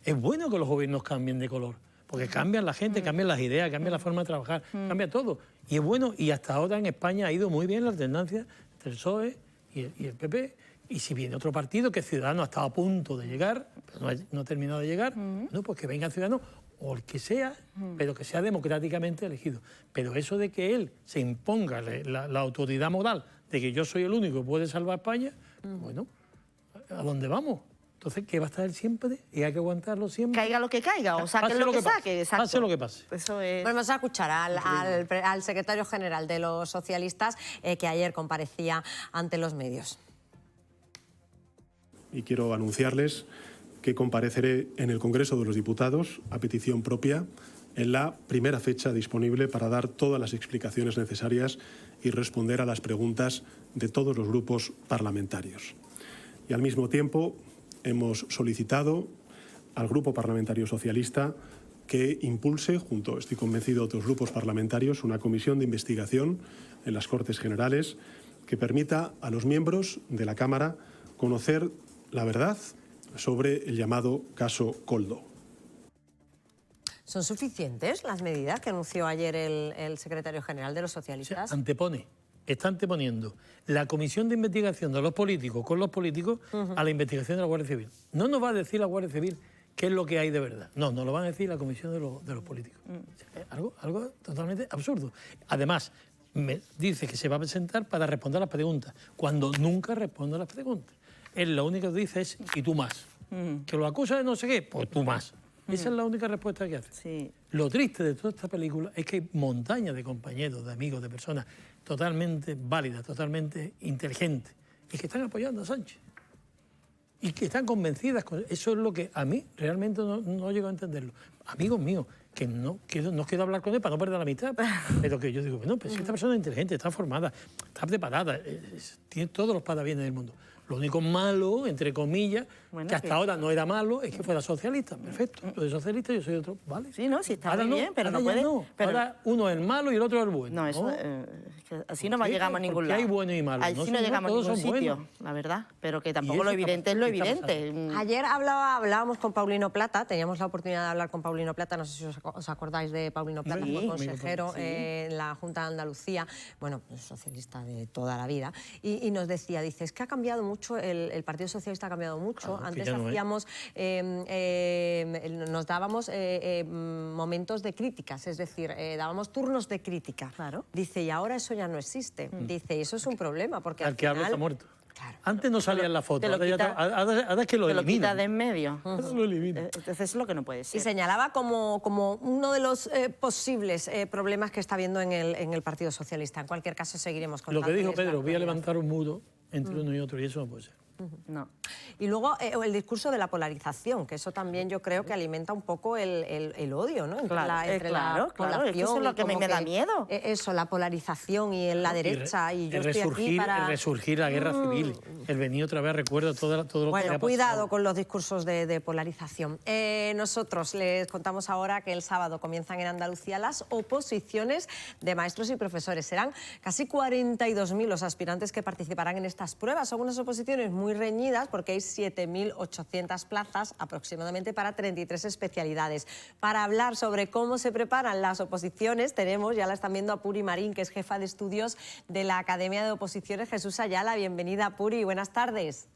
Es bueno que los gobiernos cambien de color, porque cambian la gente, cambian las ideas, cambian la forma de trabajar, cambia todo. Y es bueno, y hasta ahora en España ha ido muy bien la alternancia entre el PSOE y el PP, y si viene otro partido, que Ciudadanos ha estado a punto de llegar, pero no ha terminado de llegar, bueno, pues que venga Ciudadanos, o el que sea, pero que sea democráticamente elegido. Pero eso de que él se imponga la autoridad moral de que yo soy el único que puede salvar a España, bueno, ¿a dónde vamos? Entonces, ¿qué va a estar él siempre? Y hay que aguantarlo siempre. Caiga lo que caiga, o saque lo que saque. Exacto. Pase lo que pase. Eso es... Bueno, vamos a escuchar al secretario general de los socialistas, que ayer comparecía ante los medios. Y quiero anunciarles que compareceré en el Congreso de los Diputados a petición propia en la primera fecha disponible para dar todas las explicaciones necesarias y responder a las preguntas de todos los grupos parlamentarios. Y al mismo tiempo hemos solicitado al Grupo Parlamentario Socialista que impulse, junto, estoy convencido, a otros grupos parlamentarios, una comisión de investigación en las Cortes Generales que permita a los miembros de la Cámara conocer la verdad sobre el llamado caso Koldo. ¿Son suficientes las medidas que anunció ayer el secretario general de los socialistas? Está anteponiendo la comisión de investigación de los políticos con los políticos a la investigación de la Guardia Civil. No nos va a decir la Guardia Civil qué es lo que hay de verdad. No, nos lo van a decir la comisión de los políticos. Algo totalmente absurdo. Además, me dice que se va a presentar para responder a las preguntas, cuando nunca responde a las preguntas. Él lo único que dice es, ¿y tú más? ¿Que lo acusa de no sé qué? Pues tú más. Esa es la única respuesta que hace. Sí. Lo triste de toda esta película es que hay montañas de compañeros, de amigos, de personas totalmente válidas, totalmente inteligentes, y que están apoyando a Sánchez. Y que están convencidas. Eso es lo que a mí realmente no llego a entenderlo. Amigos míos, que no quiero hablar con él para no perder la amistad, pero que yo digo, bueno, pues si esta persona es inteligente, está formada, está preparada, tiene todos los parabienes del mundo. Lo único malo, entre comillas, que hasta ahora no era malo, es que fuera socialista. Perfecto. Tú eres socialista, yo soy otro. ¿Vale? Sí, no, sí está ahora bien, pero no puede. Pero... Ahora uno es el malo y el otro es el bueno. No, eso, es que así no llegamos a ningún lado. Hay bueno y malo. Así no llegamos a ningún sitio, la verdad. Pero que tampoco lo evidente es lo evidente. Ayer hablábamos con Paulino Plata, teníamos la oportunidad de hablar con Paulino Plata, no sé si os acordáis de Paulino Plata, fue consejero en la Junta de Andalucía, bueno, socialista de toda la vida, y nos decía, dice, es que ha cambiado mucho, el Partido Socialista ha cambiado mucho. Claro, antes hacíamos, nos dábamos momentos de críticas, es decir, dábamos turnos de crítica. Claro. Dice, y ahora eso ya no existe. Dice, y eso es un problema, porque al que habla está muerto. Claro. Antes no salía en la foto, ahora es que lo elimina. Te lo quita de en medio. Lo elimina. Entonces es lo que no puede ser. Y señalaba como uno de los posibles problemas que está habiendo en el Partido Socialista. En cualquier caso, seguiremos contando. Lo que dijo Pedro, voy a levantar un muro entre uno y otro, y eso no puede ser. No. Y luego el discurso de la polarización, que eso también yo creo que alimenta un poco el odio, ¿no? Entre la población. Eso es lo que me da miedo. Eso, la polarización y en la derecha. Y yo estoy aquí para... El resurgir la guerra civil, el venir otra vez, recuerdo todo lo que ha pasado. Bueno, cuidado con los discursos de polarización. Nosotros les contamos ahora que el sábado comienzan en Andalucía las oposiciones de maestros y profesores. Serán casi 42.000 los aspirantes que participarán en estas pruebas. Son unas oposiciones muy reñidas porque hay 7.800 plazas aproximadamente para 33 especialidades. Para hablar sobre cómo se preparan las oposiciones tenemos, ya la están viendo, a Puri Marín, que es jefa de estudios de la Academia de Oposiciones Jesús Ayala. Bienvenida, Puri, buenas tardes.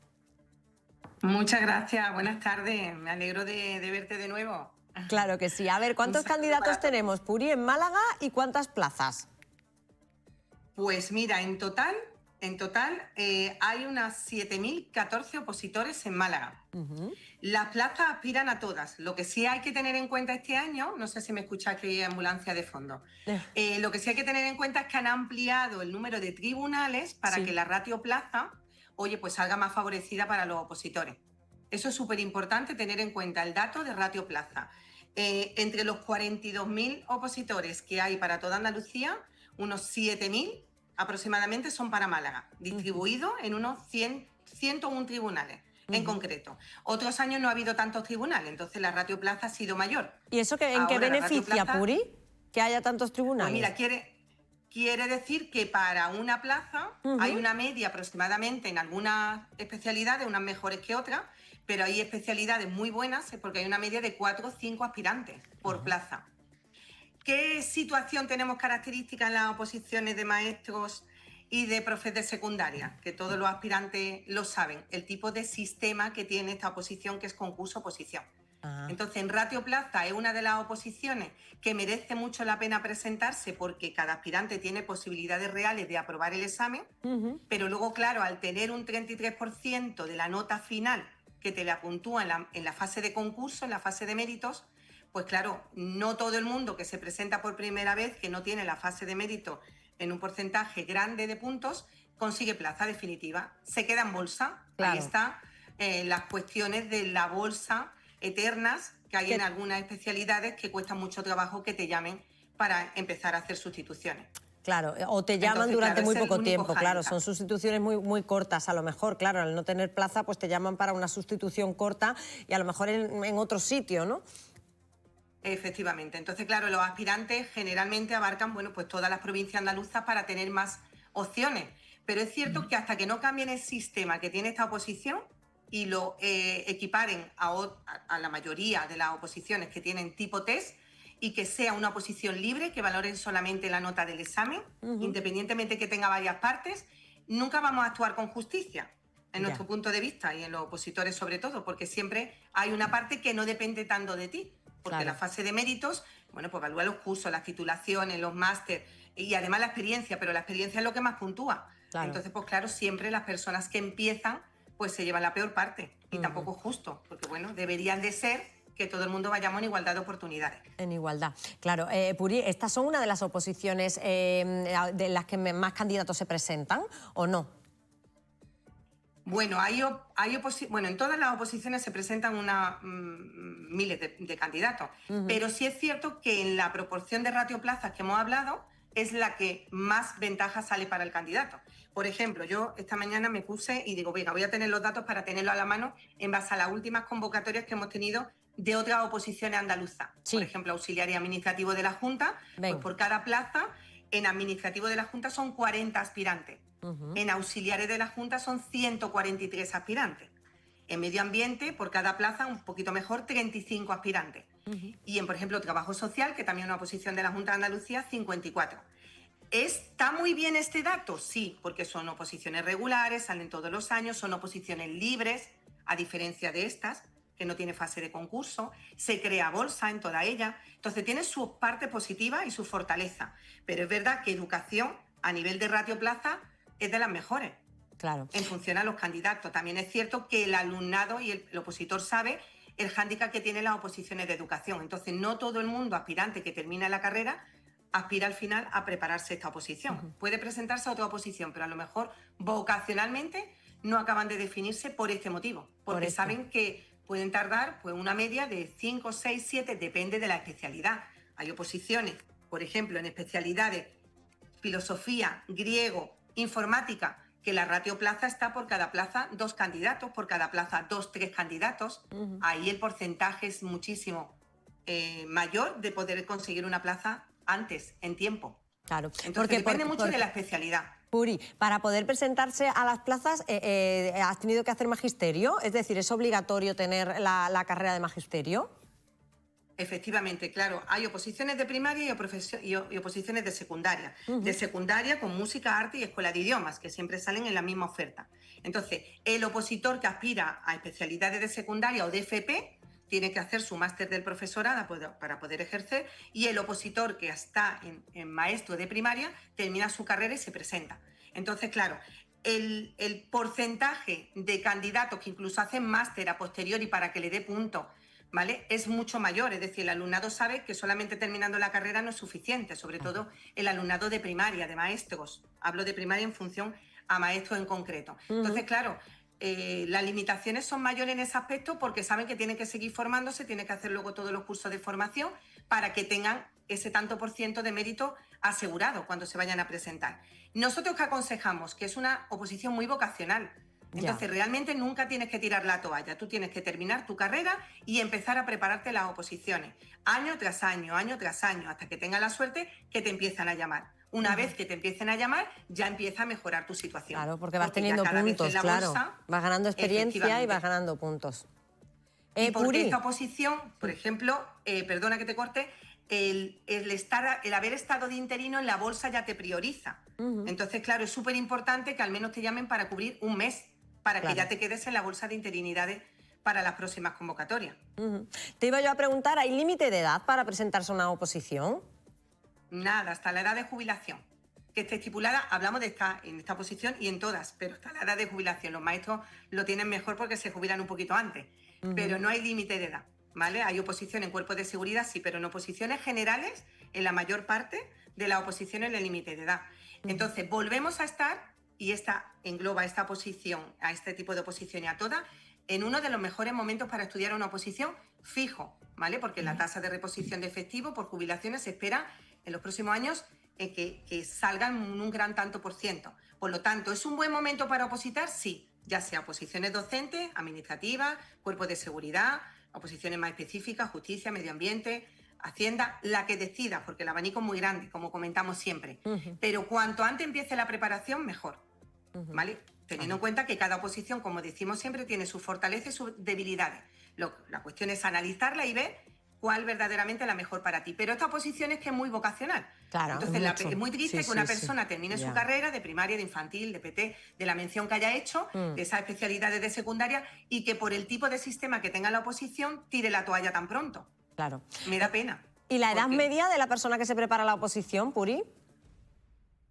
Muchas gracias, buenas tardes, me alegro de verte de nuevo. Claro que sí. A ver, ¿cuántos candidatos tenemos, Puri, en Málaga y cuántas plazas? Pues mira, en total hay unas 7.014 opositores en Málaga. Las plazas aspiran a todas. Lo que sí hay que tener en cuenta este año, no sé si me escuchas que hay ambulancia de fondo, lo que sí hay que tener en cuenta es que han ampliado el número de tribunales para que la ratio plaza, pues salga más favorecida para los opositores. Eso es súper importante, tener en cuenta el dato de ratio plaza. Entre los 42.000 opositores que hay para toda Andalucía, unos 7.000 aproximadamente son para Málaga, distribuidos en unos 101 tribunales. En concreto. Otros años no ha habido tantos tribunales, entonces la ratioplaza ha sido mayor. ¿Y eso en qué beneficia, Puri, que haya tantos tribunales? Pues mira, quiere decir que para una plaza hay una media aproximadamente en algunas especialidades, unas mejores que otras, pero hay especialidades muy buenas porque hay una media de 4 o 5 aspirantes por plaza. ¿Qué situación tenemos característica en las oposiciones de maestros y de profes de secundaria? Que todos los aspirantes lo saben, el tipo de sistema que tiene esta oposición, que es concurso-oposición. Entonces, en ratioplaza es una de las oposiciones que merece mucho la pena presentarse porque cada aspirante tiene posibilidades reales de aprobar el examen, pero luego, claro, al tener un 33% de la nota final que te la puntúa en la fase de concurso, en la fase de méritos, pues claro, no todo el mundo que se presenta por primera vez, que no tiene la fase de mérito en un porcentaje grande de puntos, consigue plaza definitiva. Se queda en bolsa. Claro. Ahí están las cuestiones de la bolsa eternas que hay en algunas especialidades que cuesta mucho trabajo que te llamen para empezar a hacer sustituciones. Claro, o te llaman durante muy poco tiempo, claro, son sustituciones muy cortas a lo mejor, claro, al no tener plaza pues te llaman para una sustitución corta y a lo mejor en otro sitio, ¿no? Efectivamente, entonces claro, los aspirantes generalmente abarcan, bueno, pues todas las provincias andaluzas para tener más opciones, pero es cierto que hasta que no cambien el sistema que tiene esta oposición y lo equiparen a la mayoría de las oposiciones que tienen tipo test, y que sea una oposición libre, que valoren solamente la nota del examen, independientemente que tenga varias partes, nunca vamos a actuar con justicia, en nuestro punto de vista, y en los opositores sobre todo, porque siempre hay una parte que no depende tanto de ti, porque la fase de méritos, bueno, pues evalúa los cursos, las titulaciones, los máster, y además la experiencia, pero la experiencia es lo que más puntúa. Entonces, pues claro, siempre las personas que empiezan, pues se llevan la peor parte, y tampoco es justo, porque bueno, deberían de ser que todo el mundo vayamos en igualdad de oportunidades. En igualdad, claro. Puri, ¿estas son una de las oposiciones de las que más candidatos se presentan o no? Bueno, bueno, en todas las oposiciones se presentan miles de candidatos, pero sí es cierto que en la proporción de ratioplazas que hemos hablado es la que más ventaja sale para el candidato. Por ejemplo, yo esta mañana me puse y digo, venga, voy a tener los datos para tenerlos a la mano en base a las últimas convocatorias que hemos tenido de otras oposiciones andaluzas. Por ejemplo, auxiliar y administrativo de la Junta, pues por cada plaza, en administrativo de la Junta son 40 aspirantes. En auxiliares de la Junta son 143 aspirantes. En medio ambiente, por cada plaza, un poquito mejor, 35 aspirantes. Y en, por ejemplo, trabajo social, que también es una oposición de la Junta de Andalucía, 54. ¿Está muy bien este dato? Sí, porque son oposiciones regulares, salen todos los años, son oposiciones libres, a diferencia de estas, que no tiene fase de concurso, se crea bolsa en toda ella, entonces tiene sus partes positivas y su fortaleza, pero es verdad que educación a nivel de ratioplaza es de las mejores. Claro. En función a los candidatos. También es cierto que el alumnado y el opositor sabe el hándicap que tienen las oposiciones de educación, entonces no todo el mundo aspirante que termina la carrera aspira al final a prepararse esta oposición. Puede presentarse a otra oposición, pero a lo mejor vocacionalmente no acaban de definirse por este motivo, porque saben que pueden tardar pues, una media de 5, 6, 7, depende de la especialidad. Hay oposiciones, por ejemplo, en especialidades filosofía, griego, informática, que la ratioplaza está por cada plaza 2 candidatos, por cada plaza 2, 3 candidatos. Ahí el porcentaje es muchísimo mayor de poder conseguir una plaza antes, en tiempo. Claro. Entonces depende mucho de la especialidad. Puri, para poder presentarse a las plazas, ¿has tenido que hacer magisterio? Es decir, ¿es obligatorio tener la carrera de magisterio? Efectivamente, claro. Hay oposiciones de primaria y oposiciones de secundaria. De secundaria con música, arte y escuela de idiomas, que siempre salen en la misma oferta. Entonces, el opositor que aspira a especialidades de secundaria o de FP tiene que hacer su máster del profesorado para poder ejercer, y el opositor que está en maestro de primaria termina su carrera y se presenta. Entonces, claro, el porcentaje de candidatos que incluso hacen máster a posteriori para que le dé punto, ¿vale?, es mucho mayor. Es decir, el alumnado sabe que solamente terminando la carrera no es suficiente, sobre todo el alumnado de primaria, de maestros. Hablo de primaria en función a maestros en concreto. Entonces, claro, las limitaciones son mayores en ese aspecto porque saben que tienen que seguir formándose, tienen que hacer luego todos los cursos de formación para que tengan ese tanto por ciento de mérito asegurado cuando se vayan a presentar. Nosotros que aconsejamos que es una oposición muy vocacional. Entonces, realmente nunca tienes que tirar la toalla. Tú tienes que terminar tu carrera y empezar a prepararte las oposiciones, año tras año, hasta que tengas la suerte que te empiezan a llamar. Una vez que te empiecen a llamar, ya empieza a mejorar tu situación. Claro, porque vas teniendo puntos, claro. Vas ganando experiencia y vas ganando puntos. Y porque esta oposición, por ejemplo, perdona que te corte, el haber estado de interino en la bolsa ya te prioriza. Entonces, claro, es súper importante que al menos te llamen para cubrir un mes, para que ya te quedes en la bolsa de interinidades para las próximas convocatorias. Te iba yo a preguntar, ¿hay límite de edad para presentarse a una oposición? Nada, hasta la edad de jubilación, que esté estipulada, hablamos en esta posición y en todas, pero hasta la edad de jubilación. Los maestros lo tienen mejor porque se jubilan un poquito antes, pero no hay límite de edad, ¿vale? Hay oposición en cuerpos de seguridad, sí, pero en oposiciones generales, en la mayor parte de las oposiciones en el límite de edad. Entonces, volvemos a estar, y esta engloba esta oposición, a este tipo de oposición y a todas, en uno de los mejores momentos para estudiar una oposición fijo, ¿vale? Porque la tasa de reposición de efectivo por jubilaciones se espera en los próximos años que salgan un gran tanto por ciento. Por lo tanto, ¿es un buen momento para opositar? Sí, ya sea oposiciones docentes, administrativas, cuerpos de seguridad, oposiciones más específicas, justicia, medio ambiente, Hacienda, la que decida, porque el abanico es muy grande, como comentamos siempre. Pero cuanto antes empiece la preparación, mejor, ¿vale? Teniendo en cuenta que cada oposición, como decimos siempre, tiene sus fortalezas y sus debilidades. La cuestión es analizarla y ver cuál verdaderamente es la mejor para ti. Pero esta oposición es que es muy vocacional. Claro, entonces, es muy triste que una persona termine su carrera de primaria, de infantil, de PT, de la mención que haya hecho, de esas especialidades de secundaria, y que por el tipo de sistema que tenga la oposición tire la toalla tan pronto. Claro. Me da pena. ¿Y la edad media de la persona que se prepara a la oposición, Puri?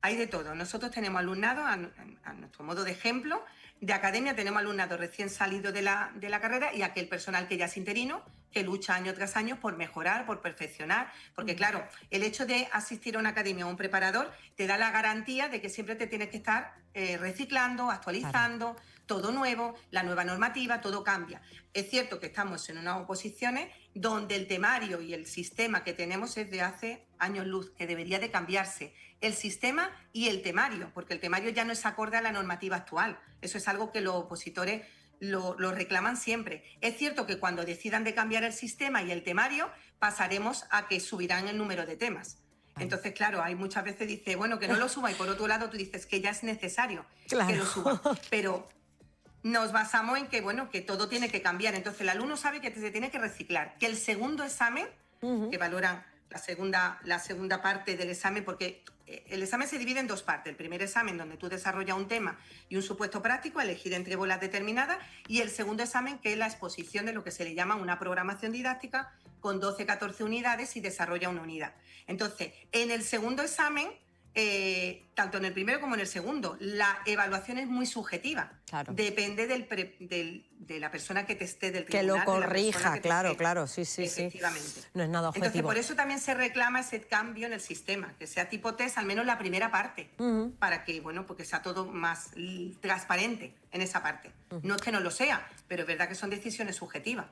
Hay de todo. Nosotros tenemos alumnado, a nuestro modo de ejemplo, de academia tenemos alumnado recién salido de la carrera y aquel personal que ya es interino, que lucha año tras año por mejorar, por perfeccionar, porque claro, el hecho de asistir a una academia o a un preparador te da la garantía de que siempre te tienes que estar reciclando, actualizando, todo nuevo, la nueva normativa, todo cambia. Es cierto que estamos en unas oposiciones donde el temario y el sistema que tenemos es de hace años luz, que debería de cambiarse el sistema y el temario, porque el temario ya no es acorde a la normativa actual. Eso es algo que los opositores lo reclaman siempre. Es cierto que cuando decidan de cambiar el sistema y el temario, pasaremos a que subirán el número de temas. Entonces, claro, hay muchas veces dice, bueno, que no lo suba, y por otro lado tú dices que ya es necesario que lo suba. Pero nos basamos en que, bueno, que todo tiene que cambiar. Entonces el alumno sabe que se tiene que reciclar, que el segundo examen, que valoran la segunda parte del examen, porque el examen se divide en dos partes. El primer examen, donde tú desarrollas un tema y un supuesto práctico, elegir entre bolas determinadas, y el segundo examen, que es la exposición de lo que se le llama una programación didáctica con 12-14 unidades y desarrolla una unidad. Entonces, en el segundo examen, tanto en el primero como en el segundo, la evaluación es muy subjetiva. Claro. Depende de la persona que te esté del tribunal. Que lo corrija, que claro, sí. Efectivamente. No es nada objetivo. Entonces, por eso también se reclama ese cambio en el sistema, que sea tipo test, al menos la primera parte, para que, bueno, porque sea todo más transparente en esa parte. No es que no lo sea, pero es verdad que son decisiones subjetivas.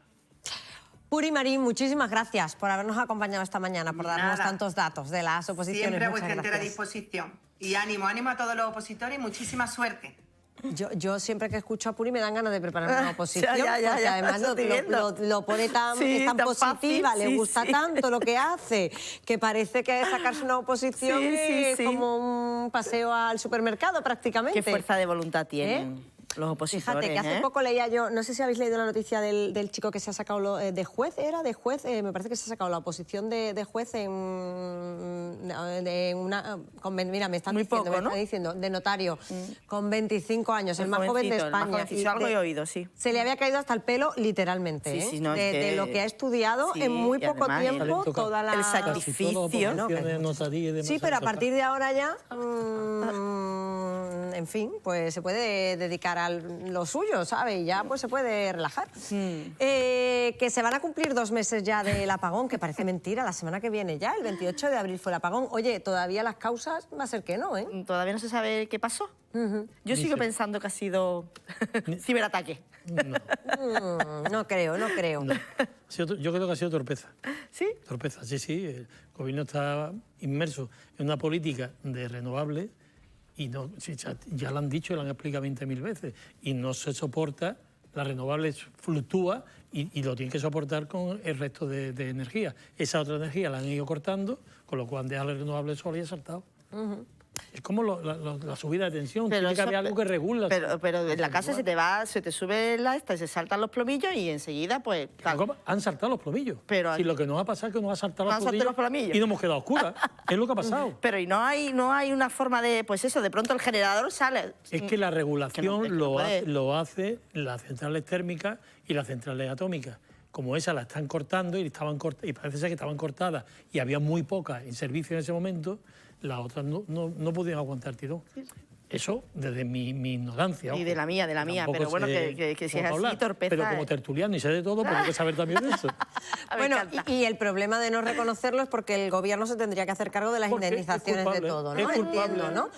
Puri Marín, muchísimas gracias por habernos acompañado esta mañana, por darnos tantos datos de las oposiciones. Siempre a Muchas vuestra entera gracias. disposición. Y ánimo a todos los opositores y muchísima suerte. Yo siempre que escucho a Puri me dan ganas de prepararme una oposición, Ya, porque además lo pone es tan positiva, fácil, le gusta tanto lo que hace, que parece que sacarse una oposición es como un paseo al supermercado prácticamente. Qué fuerza de voluntad tienen los opositores. Fíjate, que hace poco leía yo, no sé si habéis leído la noticia del chico que se ha sacado de juez, me parece que se ha sacado la oposición de juez en una... mira, me están diciendo, de notario, con 25 años, el más joven de España. Algo he oído, sí. Se le había caído hasta el pelo, literalmente, de lo que ha estudiado en muy poco tiempo, toda la... El sacrificio. Sí, pero a partir de ahora ya, en fin, pues se puede dedicar a lo suyo, ¿sabe? Y ya pues se puede relajar. Que se van a cumplir 2 meses ya del apagón, que parece mentira, la semana que viene ya, el 28 de abril fue el apagón. Oye, todavía las causas va a ser que no, ¿eh? Todavía no se sabe qué pasó. Yo sigo pensando que ha sido ciberataque. No creo. Yo creo que ha sido torpeza. ¿Sí? Torpeza, sí. El gobierno está inmerso en una política de renovables y no, ya lo han dicho y lo han explicado 20.000 veces. Y no se soporta, las renovables fluctúa y lo tienen que soportar con el resto de energía. Esa otra energía la han ido cortando, con lo cual dejar las renovables solas y ha saltado. Es como la subida de tensión, tiene que haber algo que regula. Pero en la casa se te sube y se saltan los plomillos y enseguida pues... Han saltado los plomillos. Pero si lo que nos ha pasado es que nos ha saltado los plomillos y nos hemos quedado a oscuras. Es lo que ha pasado. Pero y no hay una forma de... Pues eso, de pronto el generador sale... Es que la regulación lo hace las centrales térmicas y las centrales atómicas. Como esas la están cortando y parece ser que estaban cortadas y había muy pocas en servicio en ese momento, las otras no podían aguantar tirón. Eso desde mi ignorancia. Y de la mía, pero bueno, que si es así, torpeza... Pero como tertuliano y sé de todo, pues hay que saber también de eso. Bueno, y el problema de no reconocerlo es porque el gobierno se tendría que hacer cargo de las indemnizaciones de todo, ¿no? Entiendo, ¿no?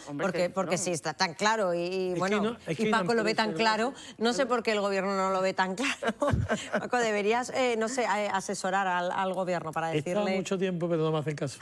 Porque sí, está tan claro y bueno, y Paco lo ve tan claro, no sé por qué el gobierno no lo ve tan claro. Paco, deberías, no sé, asesorar al gobierno para decirle... He estado mucho tiempo, pero no me hacen caso.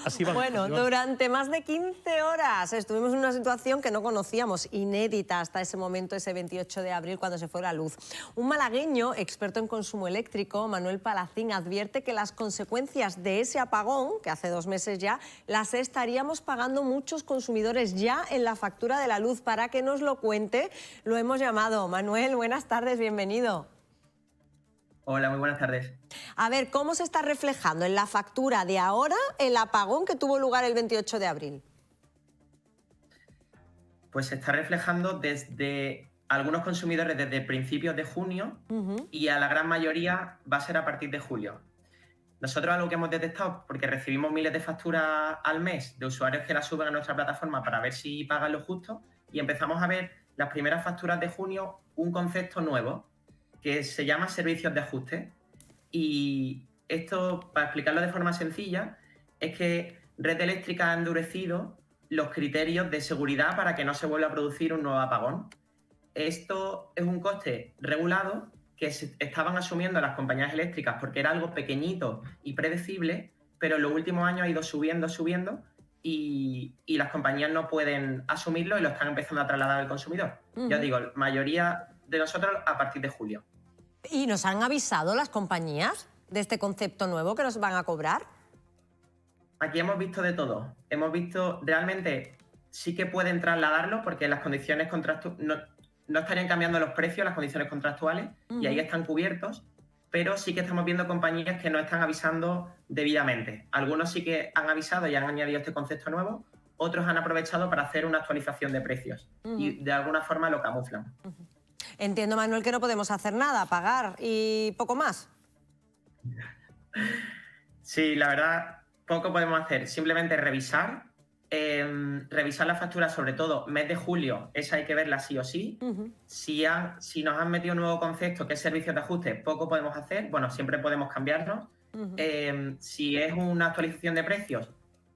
Así va. Bueno, durante más de 15 horas estuvimos en una situación que no conocíamos, inédita hasta ese momento, ese 28 de abril, cuando se fue la luz. Un malagueño, experto en consumo eléctrico, Manuel Palacín, advierte que las consecuencias de ese apagón, que hace 2 meses ya, las estaríamos pagando muchos consumidores ya en la factura de la luz. Para que nos lo cuente, lo hemos llamado. Manuel, buenas tardes, bienvenido. Hola, muy buenas tardes. A ver, ¿cómo se está reflejando en la factura de ahora el apagón que tuvo lugar el 28 de abril? Pues se está reflejando desde algunos consumidores desde principios de junio y a la gran mayoría va a ser a partir de julio. Nosotros algo que hemos detectado, porque recibimos miles de facturas al mes de usuarios que las suben a nuestra plataforma para ver si pagan lo justo, y empezamos a ver las primeras facturas de junio un concepto nuevo que se llama servicios de ajuste. Y esto, para explicarlo de forma sencilla, es que Red Eléctrica ha endurecido los criterios de seguridad para que no se vuelva a producir un nuevo apagón. Esto es un coste regulado que se estaban asumiendo las compañías eléctricas porque era algo pequeñito y predecible, pero en los últimos años ha ido subiendo y las compañías no pueden asumirlo y lo están empezando a trasladar al consumidor. Ya os digo, la mayoría de nosotros a partir de julio. ¿Y nos han avisado las compañías de este concepto nuevo que nos van a cobrar? Aquí hemos visto de todo. Hemos visto, realmente, sí que pueden trasladarlo porque las condiciones no estarían cambiando los precios, las condiciones contractuales, y ahí están cubiertos, pero sí que estamos viendo compañías que no están avisando debidamente. Algunos sí que han avisado y han añadido este concepto nuevo, otros han aprovechado para hacer una actualización de precios y de alguna forma lo camuflan. Entiendo, Manuel, que no podemos hacer nada, pagar y poco más. Sí, la verdad, poco podemos hacer. Simplemente revisar la factura, sobre todo mes de julio, esa hay que verla sí o sí. Si nos han metido un nuevo concepto que es servicios de ajuste, poco podemos hacer. Bueno, siempre podemos cambiarnos. Si es una actualización de precios,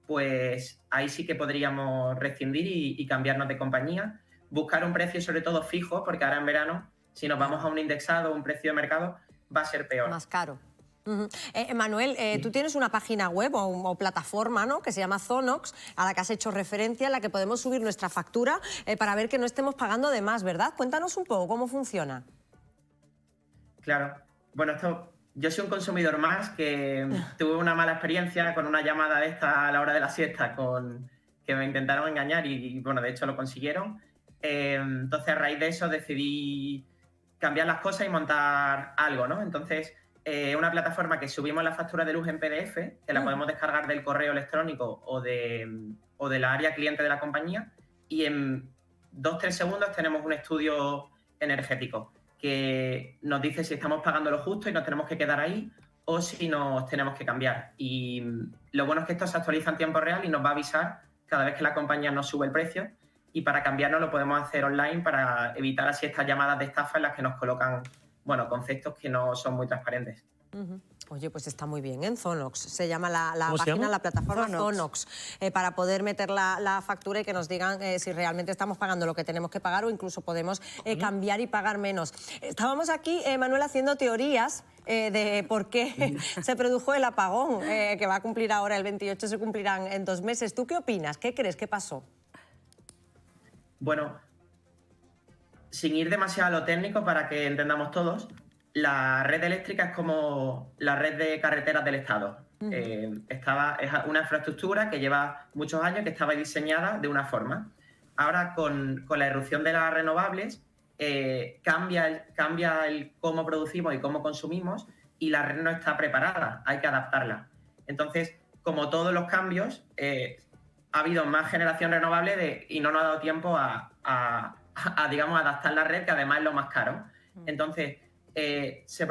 pues ahí sí que podríamos rescindir y cambiarnos de compañía. Buscar un precio sobre todo fijo, porque ahora en verano, si nos vamos a un indexado o un precio de mercado, va a ser peor. Más caro. Manuel, tú tienes una página web o plataforma, ¿no?, que se llama Zonox, a la que has hecho referencia, en la que podemos subir nuestra factura para ver que no estemos pagando de más, ¿verdad? Cuéntanos un poco cómo funciona. Claro. Bueno, yo soy un consumidor más que tuve una mala experiencia con una llamada de esta a la hora de la siesta que me intentaron engañar y bueno, de hecho lo consiguieron. Entonces, a raíz de eso decidí cambiar las cosas y montar algo, ¿no? Entonces, una plataforma que subimos la factura de luz en PDF, que la podemos descargar del correo electrónico o de la área cliente de la compañía, y en 2-3 segundos tenemos un estudio energético que nos dice si estamos pagando lo justo y nos tenemos que quedar ahí o si nos tenemos que cambiar. Y lo bueno es que esto se actualiza en tiempo real y nos va a avisar cada vez que la compañía nos sube el precio, y para cambiarnos lo podemos hacer online para evitar así estas llamadas de estafa en las que nos colocan, bueno, conceptos que no son muy transparentes. Oye, pues está muy bien, en Zonox. Se llama la página, se llama? la plataforma Zonox, para poder meter la factura y que nos digan si realmente estamos pagando lo que tenemos que pagar o incluso podemos cambiar y pagar menos. Estábamos aquí, Manuel, haciendo teorías de por qué se produjo el apagón, que va a cumplir ahora el 28, se cumplirán en 2 meses. ¿Tú qué opinas? ¿Qué crees que pasó? Bueno, sin ir demasiado a lo técnico para que entendamos todos, la red eléctrica es como la red de carreteras del Estado. Es una infraestructura que lleva muchos años, que estaba diseñada de una forma. Ahora, con la irrupción de las renovables, cambia el cómo producimos y cómo consumimos, y la red no está preparada, hay que adaptarla. Entonces, como todos los cambios, ha habido más generación renovable y no nos ha dado tiempo a digamos, adaptar la red, que además es lo más caro. Entonces, se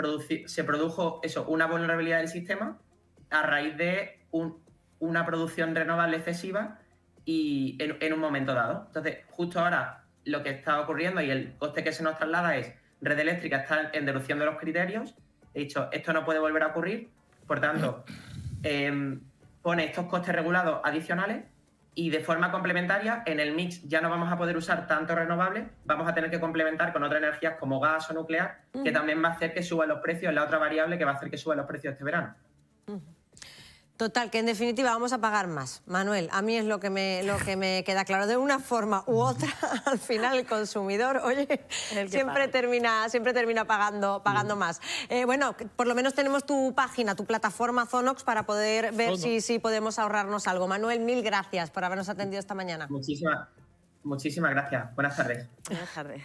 produjo una vulnerabilidad del sistema a raíz de una producción renovable excesiva y en un momento dado. Entonces, justo ahora lo que está ocurriendo y el coste que se nos traslada es: Red Eléctrica está en deducción de los criterios. He dicho, esto no puede volver a ocurrir, por tanto, pone estos costes regulados adicionales. Y de forma complementaria, en el mix ya no vamos a poder usar tanto renovable, vamos a tener que complementar con otras energías como gas o nuclear, que también va a hacer que suban los precios, la otra variable que va a hacer que suban los precios este verano. Total, que en definitiva vamos a pagar más. Manuel, a mí es lo que me queda claro. De una forma u otra, al final el consumidor, oye, siempre termina pagando más. Bueno, por lo menos tenemos tu página, tu plataforma Zonox, para poder ver si podemos ahorrarnos algo. Manuel, mil gracias por habernos atendido esta mañana. Muchísimas gracias. Buenas tardes. Buenas tardes.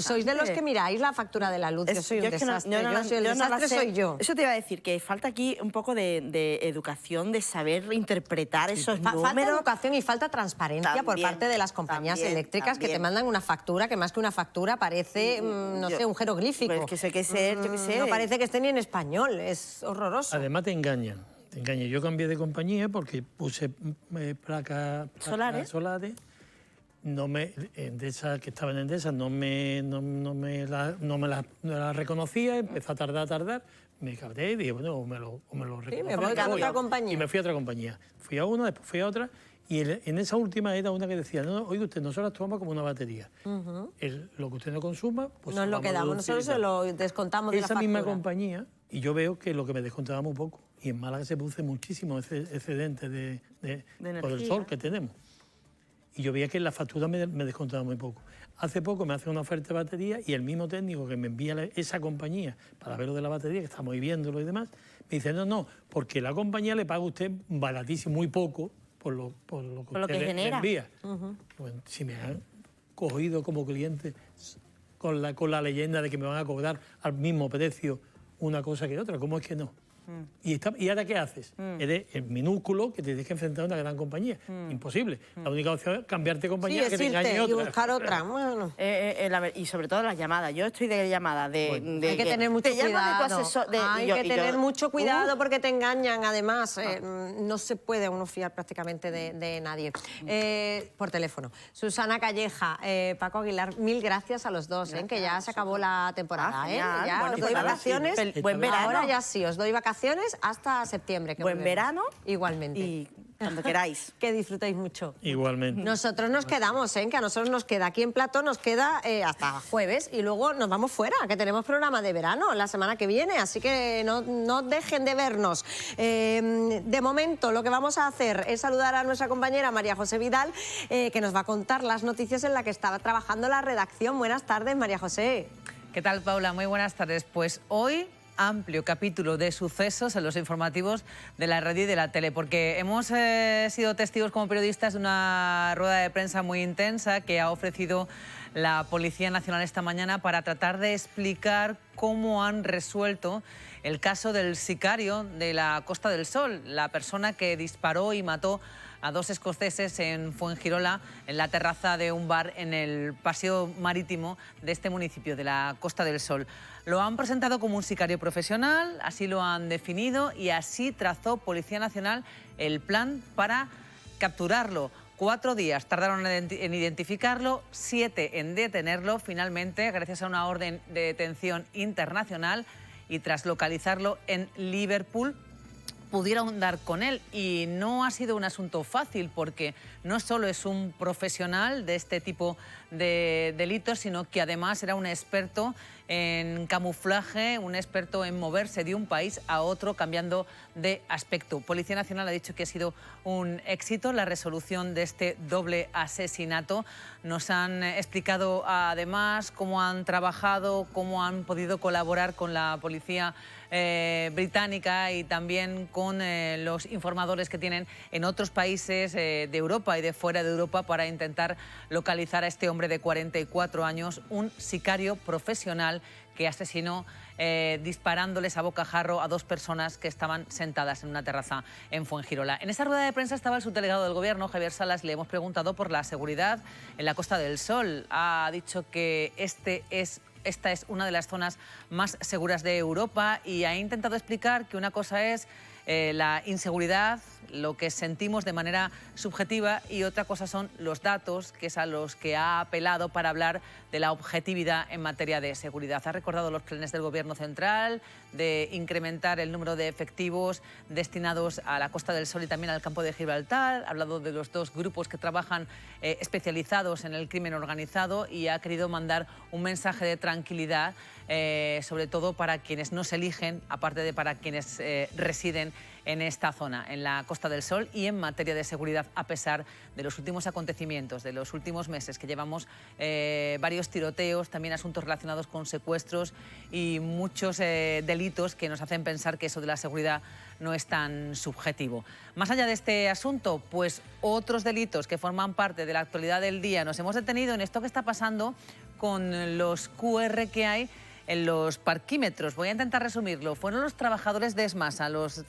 ¿Sois de los que miráis la factura de la luz? Yo soy un desastre. Soy yo. Eso te iba a decir, que falta aquí un poco de educación, de saber interpretar esos números. Falta educación y falta transparencia por parte de las compañías eléctricas, que te mandan una factura que más que una factura parece, no sé, un jeroglífico. Pues que sé qué ser, yo qué sé. No parece que esté ni en español, es horroroso. Además te engañan. Yo cambié de compañía porque puse placas solares. Endesa, que estaba en Endesa, no me la reconocía, empezó a tardar, me cabré y dije, bueno, o me lo reconozco. Sí, me voy a otra compañía. Y me fui a otra compañía. Fui a una, después fui a otra, y en esa última era una que decía, no, oiga usted, nosotros actuamos como una batería. Lo que usted no consuma, pues no es lo que damos, nosotros se lo descontamos de la factura. Esa misma compañía, y yo veo que lo que me descontaba muy poco, y en Málaga se produce muchísimo excedente de por el sol que tenemos. Y yo veía que en la factura me descontaba muy poco. Hace poco me hace una oferta de batería y el mismo técnico que me envía esa compañía para ver lo de la batería, que estamos ahí viéndolo y demás, me dice, no, porque la compañía le paga a usted baratísimo, muy poco, por lo que usted le envía. Bueno, si me han cogido como cliente con la leyenda de que me van a cobrar al mismo precio una cosa que otra, ¿cómo es que no? ¿Y ahora qué haces? Eres el minúsculo que te tienes que enfrentar a una gran compañía. Imposible. La única opción es cambiarte de compañía, que te engañe otra. Y buscar otra. Bueno. Y sobre todo las llamadas. Yo estoy de llamadas. Hay que tener mucho cuidado. Hay que tener mucho cuidado porque te engañan. Además, no se puede uno fiar prácticamente de nadie. Por teléfono. Susana Calleja, Paco Aguilar, mil gracias a los dos, que ya se acabó la temporada. Ya os doy vacaciones. Buen verano. Ahora ya sí, os doy vacaciones hasta septiembre. Buen verano. Igualmente. Y cuando queráis. Que disfrutéis mucho. Igualmente. Nosotros nos quedamos, que a nosotros nos queda aquí en Plató, nos queda hasta jueves y luego nos vamos fuera, que tenemos programa de verano la semana que viene, así que no dejen de vernos. De momento lo que vamos a hacer es saludar a nuestra compañera María José Vidal, que nos va a contar las noticias en las que estaba trabajando la redacción. Buenas tardes, María José. ¿Qué tal, Paula? Muy buenas tardes. Pues hoy amplio capítulo de sucesos en los informativos de la radio y de la tele, porque hemos sido testigos como periodistas de una rueda de prensa muy intensa que ha ofrecido la Policía Nacional esta mañana para tratar de explicar cómo han resuelto el caso del sicario de la Costa del Sol, la persona que disparó y mató a 2 escoceses en Fuengirola, en la terraza de un bar en el paseo marítimo de este municipio de la Costa del Sol. Lo han presentado como un sicario profesional, así lo han definido y así trazó Policía Nacional el plan para capturarlo. 4 días tardaron en identificarlo, 7 en detenerlo, finalmente, gracias a una orden de detención internacional. y tras localizarlo en Liverpool pudieron dar con él. Y no ha sido un asunto fácil porque no solo es un profesional de este tipo de delitos, sino que además era un experto en camuflaje, un experto en moverse de un país a otro cambiando de aspecto. Policía Nacional ha dicho que ha sido un éxito la resolución de este doble asesinato. Nos han explicado además cómo han trabajado, cómo han podido colaborar con la policía británica y también con los informadores que tienen en otros países de Europa y de fuera de Europa para intentar localizar a este hombre de 44 años, un sicario profesional que asesinó disparándoles a bocajarro a dos personas que estaban sentadas en una terraza en Fuengirola. En esa rueda de prensa estaba el subdelegado del Gobierno, Javier Salas. Le hemos preguntado por la seguridad en la Costa del Sol. Ha dicho que esta es una de las zonas más seguras de Europa y ha intentado explicar que una cosa es la inseguridad, lo que sentimos de manera subjetiva, y otra cosa son los datos, que es a los que ha apelado para hablar de la objetividad en materia de seguridad. Ha recordado los planes del Gobierno central de incrementar el número de efectivos destinados a la Costa del Sol y también al campo de Gibraltar. Ha hablado de los dos grupos que trabajan especializados en el crimen organizado y ha querido mandar un mensaje de tranquilidad, sobre todo para quienes nos eligen, aparte de para quienes residen en esta zona, en la Costa del Sol, y en materia de seguridad, a pesar de los últimos acontecimientos, de los últimos meses, que llevamos varios tiroteos, también asuntos relacionados con secuestros y muchos delitos que nos hacen pensar que eso de la seguridad no es tan subjetivo. Más allá de este asunto, pues otros delitos que forman parte de la actualidad del día. Nos hemos detenido en esto que está pasando con los QR que hay en los parquímetros. Voy a intentar resumirlo. Fueron los trabajadores de ESMASA, los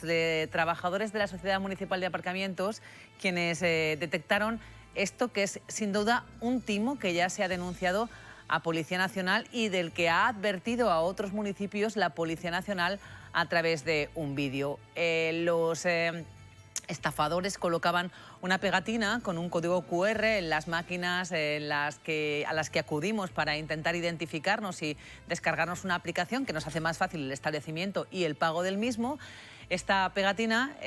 trabajadores de la Sociedad Municipal de Aparcamientos, quienes detectaron esto, que es sin duda un timo que ya se ha denunciado a Policía Nacional y del que ha advertido a otros municipios la Policía Nacional a través de un vídeo. Los estafadores colocaban una pegatina con un código QR en las máquinas a las que acudimos para intentar identificarnos y descargarnos una aplicación que nos hace más fácil el establecimiento y el pago del mismo. Esta pegatina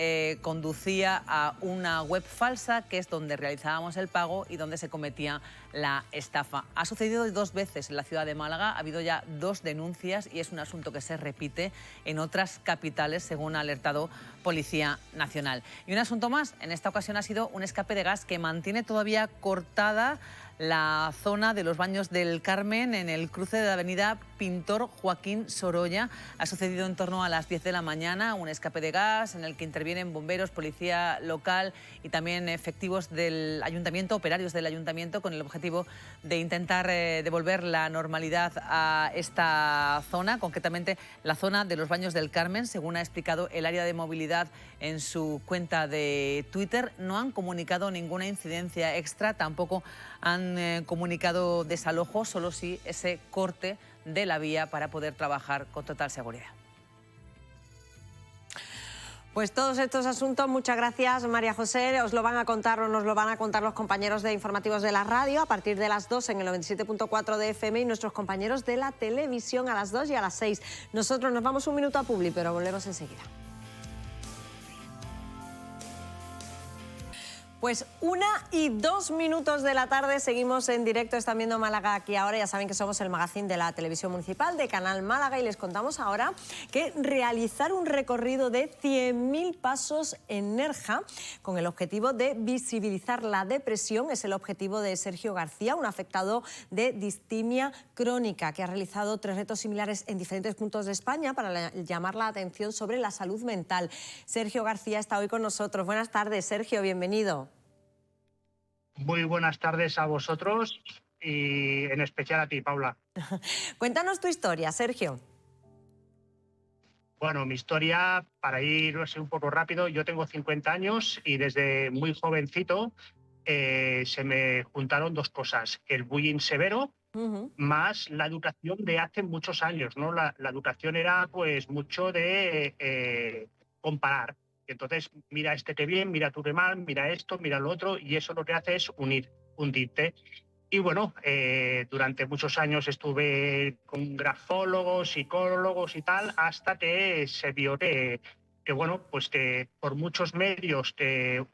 conducía a una web falsa, que es donde realizábamos el pago y donde se cometía la estafa. Ha sucedido 2 veces en la ciudad de Málaga, ha habido ya 2 denuncias y es un asunto que se repite en otras capitales, según ha alertado Policía Nacional. Y un asunto más, en esta ocasión ha sido un escape de gas que mantiene todavía cortada la zona de los Baños del Carmen en el cruce de la avenida Pintor Joaquín Sorolla. Ha sucedido en torno a las 10 de la mañana, un escape de gas en el que intervienen bomberos, policía local y también efectivos del ayuntamiento, operarios del ayuntamiento, con el objetivo de intentar devolver la normalidad a esta zona, concretamente la zona de los Baños del Carmen. Según ha explicado el área de movilidad en su cuenta de Twitter, no han comunicado ninguna incidencia extra, tampoco han comunicado desalojo, solo sí ese corte de la vía para poder trabajar con total seguridad. Pues todos estos asuntos, muchas gracias María José, os lo van a contar o nos lo van a contar los compañeros de informativos de la radio a partir de las 2 en el 97.4 de FM y nuestros compañeros de la televisión a las 2 y a las 6. Nosotros nos vamos un minuto a Publi, pero volvemos enseguida. Pues 1:02 de la tarde, seguimos en directo, están viendo Málaga aquí ahora. Ya saben que somos el magazín de la televisión municipal de Canal Málaga y les contamos ahora que realizar un recorrido de 100.000 pasos en Nerja con el objetivo de visibilizar la depresión es el objetivo de Sergio García, un afectado de distimia crónica que ha realizado 3 retos similares en diferentes puntos de España para llamar la atención sobre la salud mental. Sergio García está hoy con nosotros. Buenas tardes, Sergio, bienvenido. Muy buenas tardes a vosotros y en especial a ti, Paula. Cuéntanos tu historia, Sergio. Bueno, mi historia, para ir un poco rápido, yo tengo 50 años y desde muy jovencito se me juntaron 2 cosas. El bullying severo más la educación de hace muchos años, ¿no? La educación era pues mucho de comparar. Entonces, mira este que bien, mira tú que mal, mira esto, mira lo otro, y eso lo que hace es hundirte. Y bueno, durante muchos años estuve con grafólogos, psicólogos y tal, hasta que se vio que bueno, pues que por muchos medios que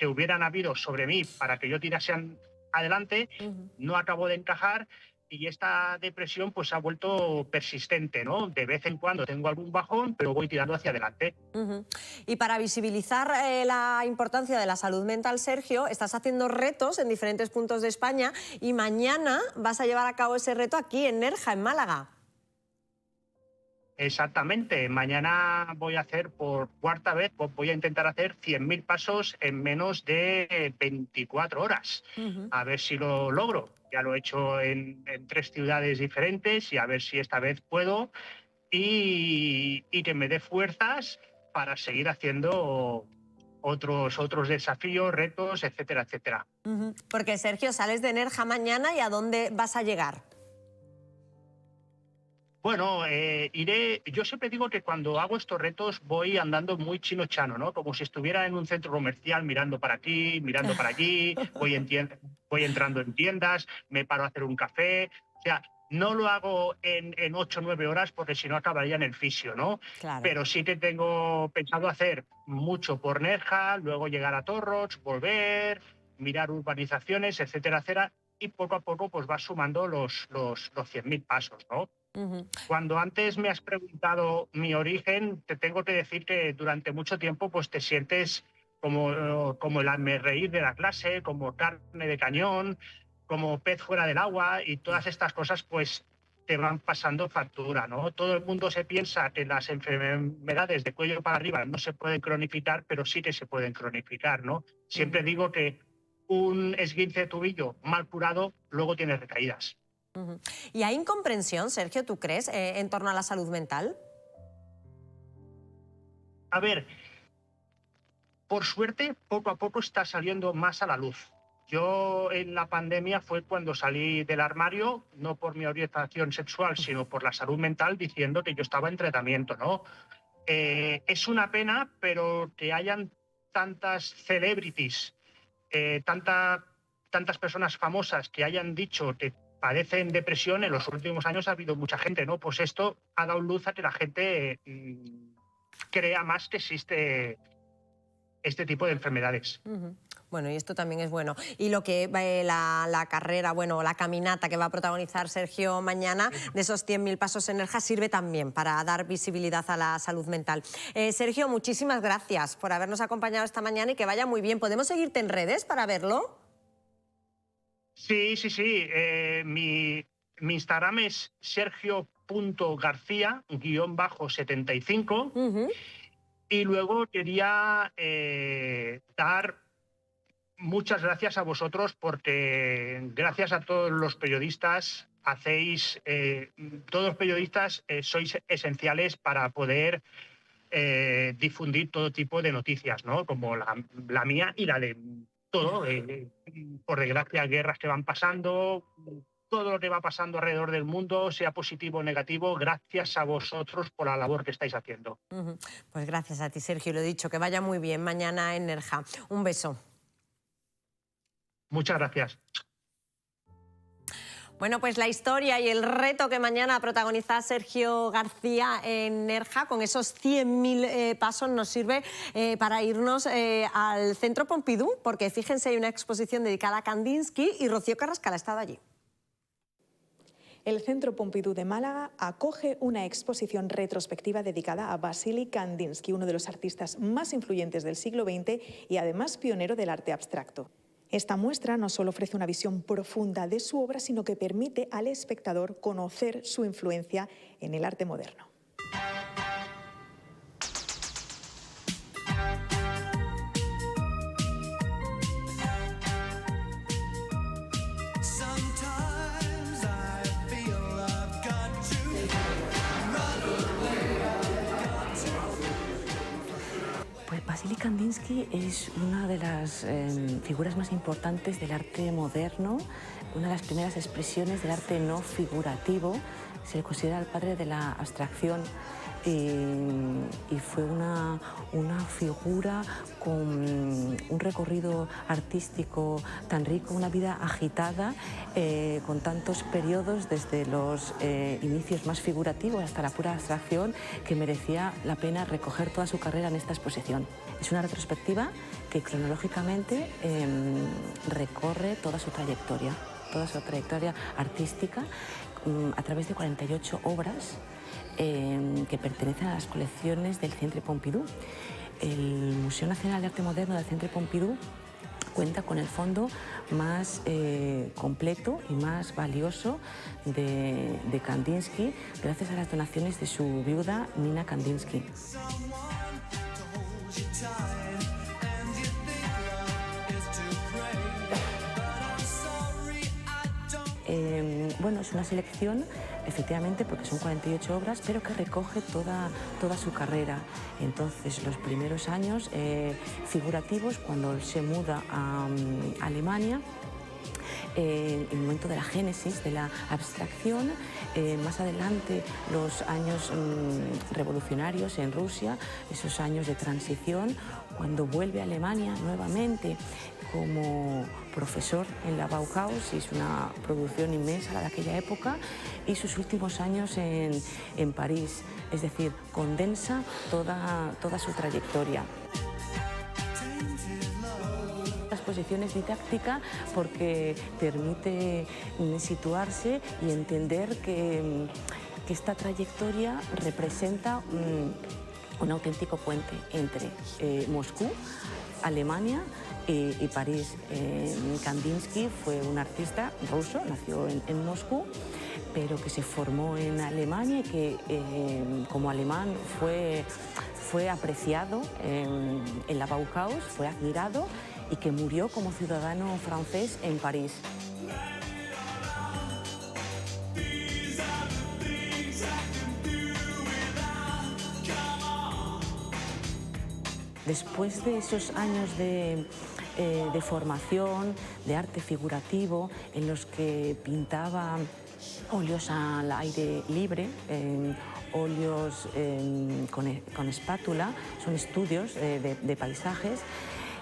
hubieran habido sobre mí para que yo tirase adelante, no acabó de encajar, y esta depresión pues ha vuelto persistente, ¿no? De vez en cuando tengo algún bajón, pero voy tirando hacia adelante. Y para visibilizar la importancia de la salud mental, Sergio, estás haciendo retos en diferentes puntos de España y mañana vas a llevar a cabo ese reto aquí en Nerja, en Málaga. Exactamente. Mañana voy a hacer por cuarta vez, voy a intentar hacer 100.000 pasos en menos de 24 horas. A ver si lo logro. Ya lo he hecho en 3 ciudades diferentes y a ver si esta vez puedo y que me dé fuerzas para seguir haciendo otros desafíos, retos, etcétera, etcétera. Porque, Sergio, sales de Nerja mañana y ¿a dónde vas a llegar? Bueno, iré. Yo siempre digo que cuando hago estos retos voy andando muy chino-chano, ¿no? Como si estuviera en un centro comercial mirando para aquí, mirando para allí, voy entrando en tiendas, me paro a hacer un café. O sea, no lo hago en 8 o 9 horas porque si no acabaría en el fisio, ¿no? Claro. Pero sí que tengo pensado hacer mucho por Nerja, luego llegar a Torrox, volver, mirar urbanizaciones, etcétera, etcétera, y poco a poco pues vas sumando los 100.000 pasos, ¿no? Cuando antes me has preguntado mi origen, te tengo que decir que durante mucho tiempo pues te sientes como el hazmerreír de la clase, como carne de cañón, como pez fuera del agua, y todas estas cosas pues te van pasando factura, ¿no? Todo el mundo se piensa que las enfermedades de cuello para arriba no se pueden cronificar, pero sí que se pueden cronificar, ¿no? Siempre digo que un esguince de tobillo mal curado luego tiene recaídas. ¿Y hay incomprensión, Sergio, tú crees, en torno a la salud mental? A ver, por suerte, poco a poco está saliendo más a la luz. Yo en la pandemia fue cuando salí del armario, no por mi orientación sexual, sino por la salud mental, diciendo que yo estaba en tratamiento, ¿no? Es una pena, pero que hayan tantas celebrities, tantas personas famosas que hayan dicho que padecen depresión, en los últimos años ha habido mucha gente, ¿no? Pues esto ha dado luz a que la gente crea más que existe este tipo de enfermedades. Bueno, y esto también es bueno. Y lo que la carrera, bueno, la caminata que va a protagonizar Sergio mañana, de esos 100.000 pasos en Nerja, sirve también para dar visibilidad a la salud mental. Sergio, muchísimas gracias por habernos acompañado esta mañana y que vaya muy bien. ¿Podemos seguirte en redes para verlo? Sí. Mi Instagram es sergio.garcía_75. Y luego quería dar muchas gracias a vosotros porque gracias a todos los periodistas todos los periodistas sois esenciales para poder difundir todo tipo de noticias, ¿no? Como la mía y la de todo, por desgracia, guerras que van pasando, todo lo que va pasando alrededor del mundo, sea positivo o negativo, gracias a vosotros por la labor que estáis haciendo. Pues gracias a ti, Sergio, lo he dicho, que vaya muy bien mañana en Nerja. Un beso. Muchas gracias. Bueno, pues la historia y el reto que mañana protagoniza Sergio García en Nerja, con esos 100.000 pasos, nos sirve para irnos al Centro Pompidou, porque fíjense, hay una exposición dedicada a Kandinsky y Rocío Carrascal ha estado allí. El Centro Pompidou de Málaga acoge una exposición retrospectiva dedicada a Vasily Kandinsky, uno de los artistas más influyentes del siglo XX y además pionero del arte abstracto. Esta muestra no solo ofrece una visión profunda de su obra, sino que permite al espectador conocer su influencia en el arte moderno. Vasily Kandinsky es una de las figuras más importantes del arte moderno, una de las primeras expresiones del arte no figurativo. Se le considera el padre de la abstracción y fue una figura con un recorrido artístico tan rico, una vida agitada, con tantos periodos desde los inicios más figurativos hasta la pura abstracción, que merecía la pena recoger toda su carrera en esta exposición. Es una retrospectiva que cronológicamente recorre toda su trayectoria artística a través de 48 obras que pertenecen a las colecciones del Centre Pompidou. El Museo Nacional de Arte Moderno del Centre Pompidou cuenta con el fondo más completo y más valioso de Kandinsky, gracias a las donaciones de su viuda Nina Kandinsky. Bueno, es una selección, efectivamente, porque son 48 obras, pero que recoge toda su carrera. Entonces, los primeros años figurativos, cuando se muda a Alemania, el momento de la génesis, de la abstracción, más adelante los años revolucionarios en Rusia, esos años de transición, cuando vuelve a Alemania nuevamente como profesor en la Bauhaus, es una producción inmensa la de aquella época, y sus últimos años en París, es decir, condensa toda su trayectoria. La exposición es didáctica porque permite situarse y entender que esta trayectoria representa un auténtico puente entre Moscú, Alemania y París. Kandinsky fue un artista ruso, nació en Moscú, pero que se formó en Alemania y que como alemán fue apreciado en la Bauhaus, fue admirado, y que murió como ciudadano francés en París. Después de esos años de formación, de arte figurativo, en los que pintaba óleos al aire libre, óleos con espátula, son estudios de paisajes,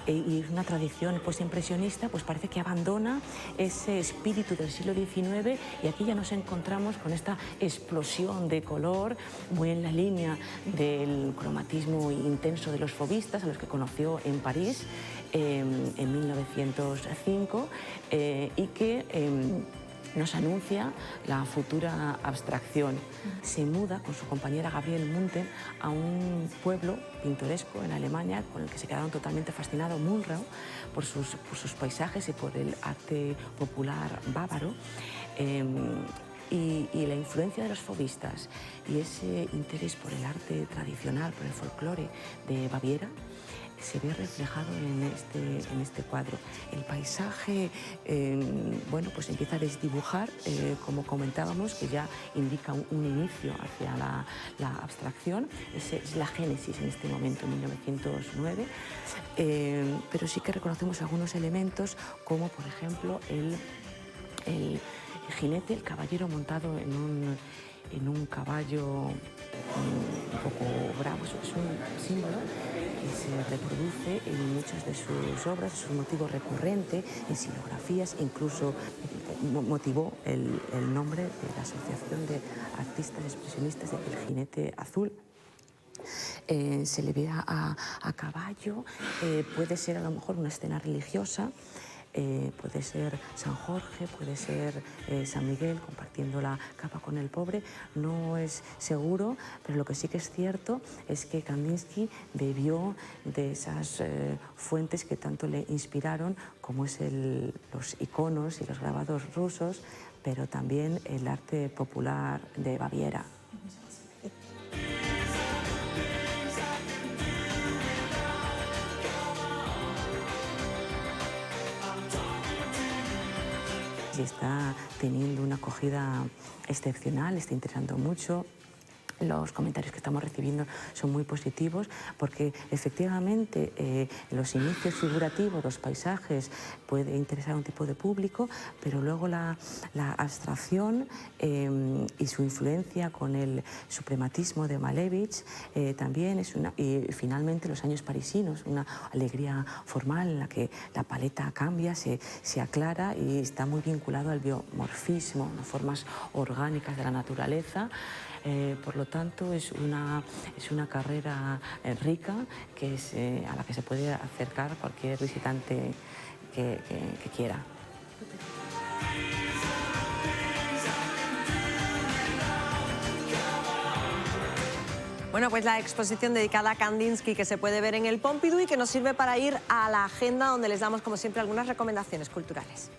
y una tradición impresionista, pues parece que abandona ese espíritu del siglo XIX, y aquí ya nos encontramos con esta explosión de color, muy en la línea del cromatismo intenso de los fauvistas, a los que conoció en París en 1905, y que nos anuncia la futura abstracción. Se muda con su compañera Gabriele Munten a un pueblo pintoresco en Alemania con el que se quedaron totalmente fascinados, Mulrau, por sus paisajes y por el arte popular bávaro. Y la influencia de los fauvistas y ese interés por el arte tradicional, por el folclore de Baviera, se ve reflejado en este cuadro. El paisaje, bueno, pues empieza a desdibujar, como comentábamos, que ya indica un inicio hacia la abstracción. Es la génesis en este momento, en 1909, pero sí que reconocemos algunos elementos, como por ejemplo el jinete, el caballero montado en un caballo un poco bravo. Es un símbolo que se reproduce en muchas de sus obras, es un motivo recurrente en silografías, incluso motivó el nombre de la Asociación de Artistas Expresionistas del Jinete Azul. Se le ve a caballo, puede ser a lo mejor una escena religiosa, puede ser San Jorge, puede ser San Miguel compartiendo la capa con el pobre, no es seguro, pero lo que sí que es cierto es que Kandinsky bebió de esas fuentes que tanto le inspiraron, como es los iconos y los grabados rusos, pero también el arte popular de Baviera. Y está teniendo una acogida excepcional, está interesando mucho Los comentarios que estamos recibiendo son muy positivos porque efectivamente los inicios figurativos, los paisajes, puede interesar a un tipo de público, pero luego la abstracción y su influencia con el suprematismo de Malevich también es una... Y finalmente los años parisinos, una alegría formal en la que la paleta cambia, se aclara y está muy vinculado al biomorfismo, ¿no? Formas orgánicas de la naturaleza. Por lo tanto, es una carrera rica a la que se puede acercar cualquier visitante que quiera. Bueno, pues la exposición dedicada a Kandinsky que se puede ver en el Pompidou y que nos sirve para ir a la agenda, donde les damos, como siempre, algunas recomendaciones culturales.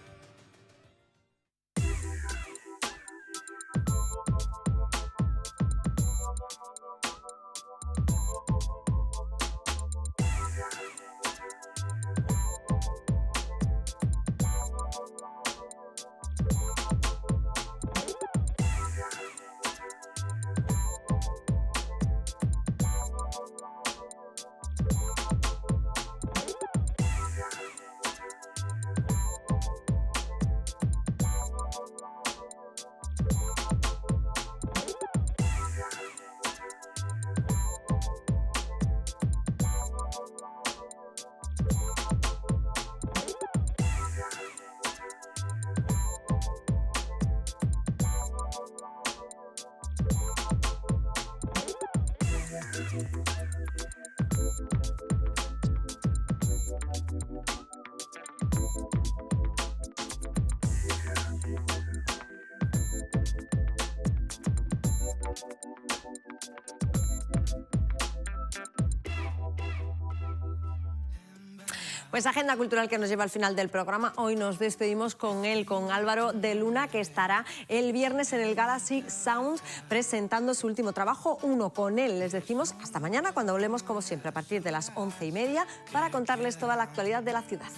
Pues agenda cultural que nos lleva al final del programa. Hoy nos despedimos con él, con Álvaro de Luna, que estará el viernes en el Galaxy Sound presentando su último trabajo, Uno. Con él les decimos hasta mañana, cuando volvemos como siempre a partir de las 11:30 para contarles toda la actualidad de la ciudad.